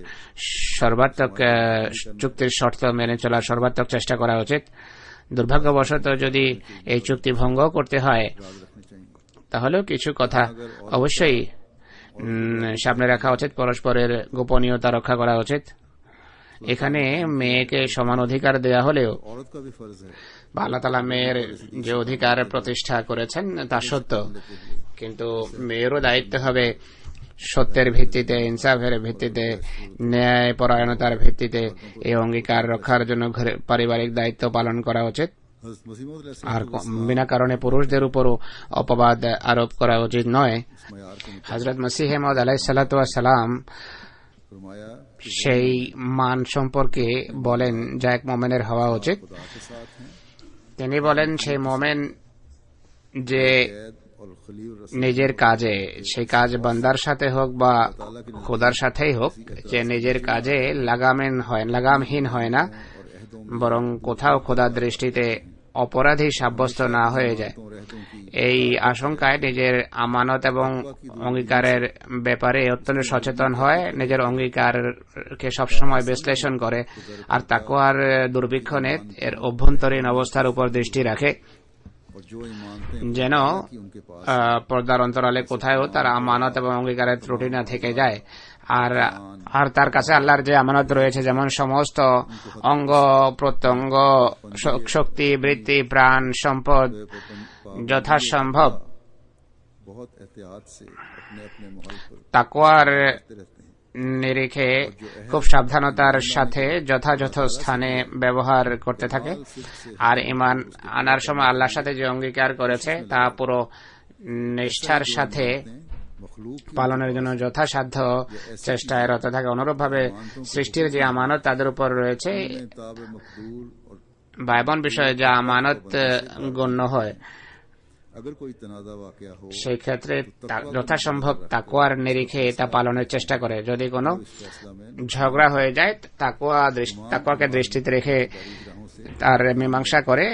সর্বাত্মক, চুক্তির শর্ত মেনে চলার সর্বাত্মক চেষ্টা করা উচিত। দুর্ভাগ্যবশত যদি এই চুক্তি ভঙ্গ করতে হয়, তাহলেও কিছু কথা অবশ্যই সামনে রাখা উচিত, পরস্পরের গোপনীয়তা রক্ষা করা উচিত। এখানে মেয়েকে সমান অধিকার দেয়া হলেও औरत का भी फर्ज है বা আল্লাহ তাআলা মেয়ের যে অধিকার প্রতিষ্ঠা করেছেন তা সত্য, কিন্তু মেয়েরও দায়িত্ব হবে সত্যের ভিত্তিতে, ইনসাফের ভিত্তিতে, ন্যায় পরায়ণতার ভিত্তিতে এই অঙ্গীকার রক্ষার জন্য পারিবারিক দায়িত্ব পালন করা উচিত। हज़रत मसीह मौद আর বিনা কারণে পুরুষদের উপরও অপবাদ আরোপ করা উচিত নয়। मयार को হযরত মসিহ মাউদ আলাইহিস সালাতু ওয়াস সালাম फरमाया कि সেই মান সম্পর্কে বলেন যা এক মুমিনের হওয়া উচিত। खुदा के साथ हैं, তিনি বলেন সেই মুমিন যে कैद और खलील रसूल নিজের কাজে, সেই কাজ বান্দার সাথে হোক বা খোদার সাথেই হোক, যে নিজের কাজে লাগামহীন হয় না, और अहदों में বরং কোথাও খোদার দৃষ্টিতে অপরাধী সাব্যস্ত না হয়ে যায়। এই আশঙ্কায় নিজের আমানত এবং অঙ্গীকারের ব্যাপারে অত্যন্ত সচেতন হয়, নিজের অঙ্গীকারকে সবসময় বিশ্লেষণ করে, আর তাকওয়ার দুর্বীক্ষণে এর অভ্যন্তরীণ অবস্থার উপর দৃষ্টি রাখে, যেন পর্দার অন্তরালে কোথায়ও তার আমানত এবং অঙ্গীকারের ত্রুটি না থেকে যায়। আর তার কাছে আল্লাহর যে আমানত রয়েছে, যেমন সমস্ত অঙ্গ প্রত্যঙ্গ, শক্তি, বৃত্তি, প্রাণ, সম্পদ, যথাসম্ভব তাকওয়ার নিরিখে খুব সাবধানতার সাথে যথাযথ স্থানে ব্যবহার করতে থাকে। আর ঈমান আনার সময় আল্লাহর সাথে যে অঙ্গীকার করেছে তা পুরো নিষ্ঠার সাথে পালনের জন্য যথাসাধ্য চেষ্টায় রত থাকে। অনুরূপভাবে সৃষ্টির যে আমানত তাদের উপর রয়েছে, বাইবন বিষয়ে যা আমানত গণ্য হয়, সেই ক্ষেত্রে যথাসম্ভব তাকওয়ার নিরিখে তা পালনের চেষ্টা করে। যদি কোনো ঝগড়া হয়ে যায়, তাকওয়াকে দৃষ্টিতে রেখে তার মীমাংসা করে,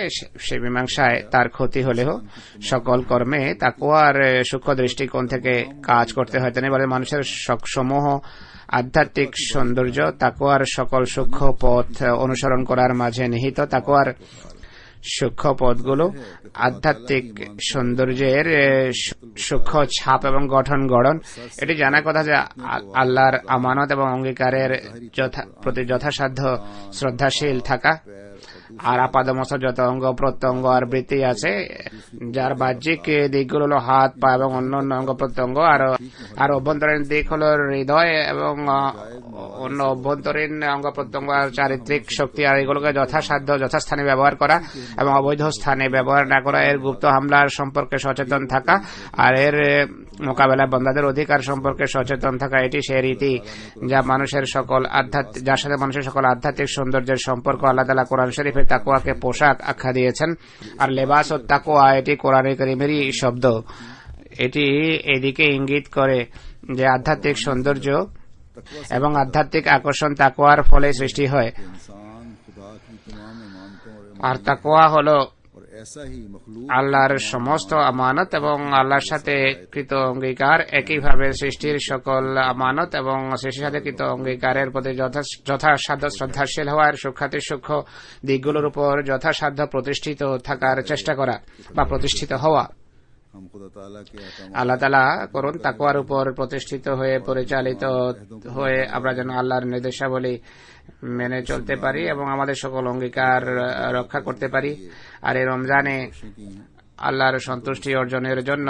সেই মীমাংসায় তার ক্ষতি হলেও সকল কর্মে তাকওয়ার সূক্ষ্ম দৃষ্টিকোণ থেকে কাজ করতে হয়। তিনি বলে, মানুষের সমূহ আধ্যাত্মিক সৌন্দর্য তাকওয়ার সকল সূক্ষ্ম পথ অনুসরণ করার মাঝে নিহিত। তাকওয়ার সূক্ষ্ম পথগুলো আধ্যাত্মিক সৌন্দর্যের সূক্ষ্ম ছাপ এবং গঠন। এটি জানা কথা যে আল্লাহর আমানত এবং অঙ্গীকারের প্রতি যথাসাধ্য শ্রদ্ধাশীল থাকা, আর আপাদমস্ত যত অঙ্গ প্রত্যঙ্গ আর বৃত্তি আছে, যার বাহ্যিক দিকগুলো হলো হাত, পা এবং অন্যান্য অঙ্গ প্রত্যঙ্গ, আর অভ্যন্তরীণ দিক হলো হৃদয় এবং অন্য অভ্যন্তরীণ অঙ্গ প্রত্যঙ্গ আর চারিত্রিক শক্তি, আর এগুলোকে যথাসাধ্য যথাস্থানে ব্যবহার করা এবং অবৈধ স্থানে ব্যবহার না করা, এর গুপ্ত হামলার সম্পর্কে সচেতন থাকা, আর এর মোকাবেলায় বান্দাদের অধিকার সম্পর্কে সচেতন থাকা। এটি সেই রীতি যার সাথে মানুষের সকল আধ্যাত্মিক সৌন্দর্যের সম্পর্ক আল্লাহ তাআলা কোরআন শরীফে তাকওয়াকে পোশাক আখ্যা দিয়েছেন। আর লেবাস ও তাকওয়া এটি কোরআনে কারীমেরই শব্দ। এটি এদিকে ইঙ্গিত করে যে আধ্যাত্মিক সৌন্দর্য এবং আধ্যাত্মিক আকর্ষণ তাকওয়ার ফলে সৃষ্টি হয়। আর তাকওয়া হলো আল্লাহর সমস্ত আমানত এবং আল্লাহর সাথে কৃত অঙ্গীকার, একইভাবে সৃষ্টির সকল আমানত এবং সৃষ্টির সাথে কৃত অঙ্গীকারের প্রতি যথাসাধ্য শ্রদ্ধাশীল হওয়ার সূক্ষ্ম দিকগুলোর উপর যথাসাধ্য প্রতিষ্ঠিত থাকার চেষ্টা করা বা প্রতিষ্ঠিত হওয়া। আল্লাহ তাআলা করুন তাকওয়ার উপর প্রতিষ্ঠিত হয়ে পরিচালিত হয়ে আমরা যেন আল্লাহর নির্দেশাবলী মেনে চলতে পারি এবং আমাদের সকল অঙ্গীকার রক্ষা করতে পারি। আর এই রমজানে আল্লাহর সন্তুষ্টি অর্জনের জন্য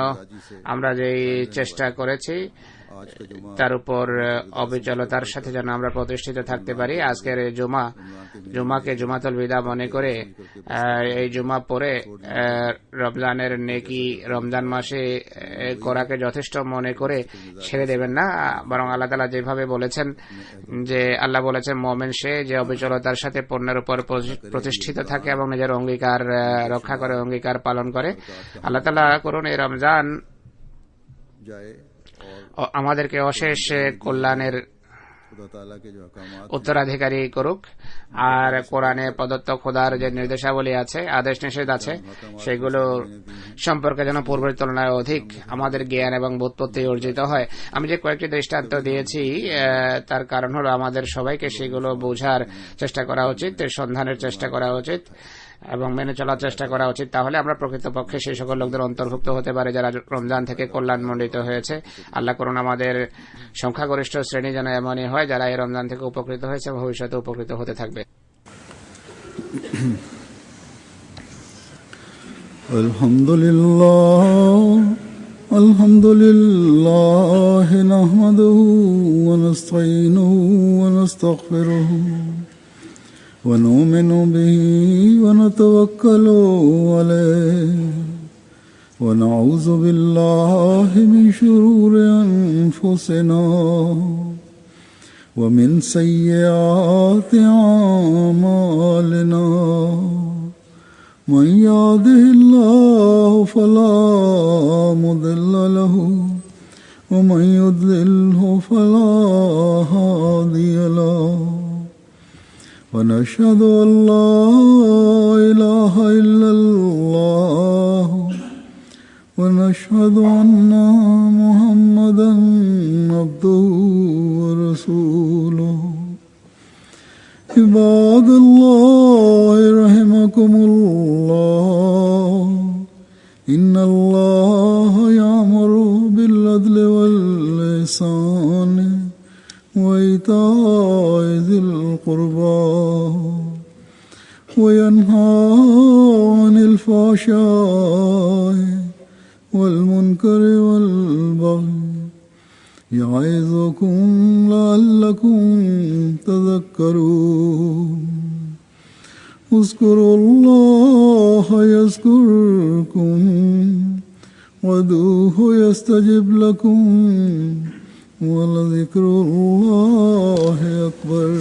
আমরা যেই চেষ্টা করেছি তার উপর অবিচলতার সাথে যেন আমরা প্রতিষ্ঠিত থাকতে পারি। আজকের জুমাকে জুমাতুল বিদা মনে করে, এই জুমা পরে রমজানের নেকি রমজান মাসে করাকে যথেষ্ট মনে করে ছেড়ে দেবেন না, বরং আল্লাহ তাআলা যেভাবে বলেছেন যে আল্লাহ বলেছেন মুমিন সে যে অবিচলতার সাথে পণ্যের উপর প্রতিষ্ঠিত থাকে এবং নিজের অঙ্গীকার রক্ষা করে, অঙ্গীকার পালন করে। আল্লাহ তাআলা করুন এই রমজান আমাদেরকে অশেষ কল্যাণের উত্তরাধিকারী করুক, আর কোরআনে প্রদত্ত খোদার যে নির্দেশাবলী আছে, আদেশ নিষেধ আছে, সেগুলো সম্পর্কে যেন পূর্বের তুলনায় অধিক আমাদের জ্ঞান এবং বোধপত্তি অর্জিত হয়। আমি যে কয়েকটি দৃষ্টান্ত দিয়েছি তার কারণ হলো আমাদের সবাইকে সেগুলো বোঝার চেষ্টা করা উচিত, সন্ধানের চেষ্টা করা উচিত এবং মেনে চলার চেষ্টা করা উচিত। তাহলে আমরা প্রকৃতপক্ষে সেই সকল লোকদের অন্তর্ভুক্ত হতে পারে যারা রমজান থেকে কল্যাণমণ্ডিত হয়েছে। আল্লাহ করুন আমাদের সংখ্যাগরিষ্ঠ শ্রেণী যেন এমনই হয় যারা এই রমজান থেকে উপকৃত হয়েছে, ভবিষ্যতে উপকৃত হতে থাকবে। আলহামদুলিল্লাহ নাহমাদুহু ওয়া নাস্তাঈনুহু ওয়া নাস্তাগফিরুহু ونؤمن به ونتوكل عليه ونعوذ بالله من شرور أنفسنا ومن سيئات أعمالنا من يهده الله فلا مضل له ومن يضلله فلا هادي له ونشهد أن لا إله إلا الله ونشهد أن محمدا عبده ورسوله عباد الله رحمكم الله إن الله يأمر بالعدل والإحسان وإيتاء ذي القربى وينهى عن الفحشاء والمنكر والبغي يعظكم لعلكم تذكرون اذكروا الله يذكركم وادعوه يستجب لكم ولذكر الله أكبر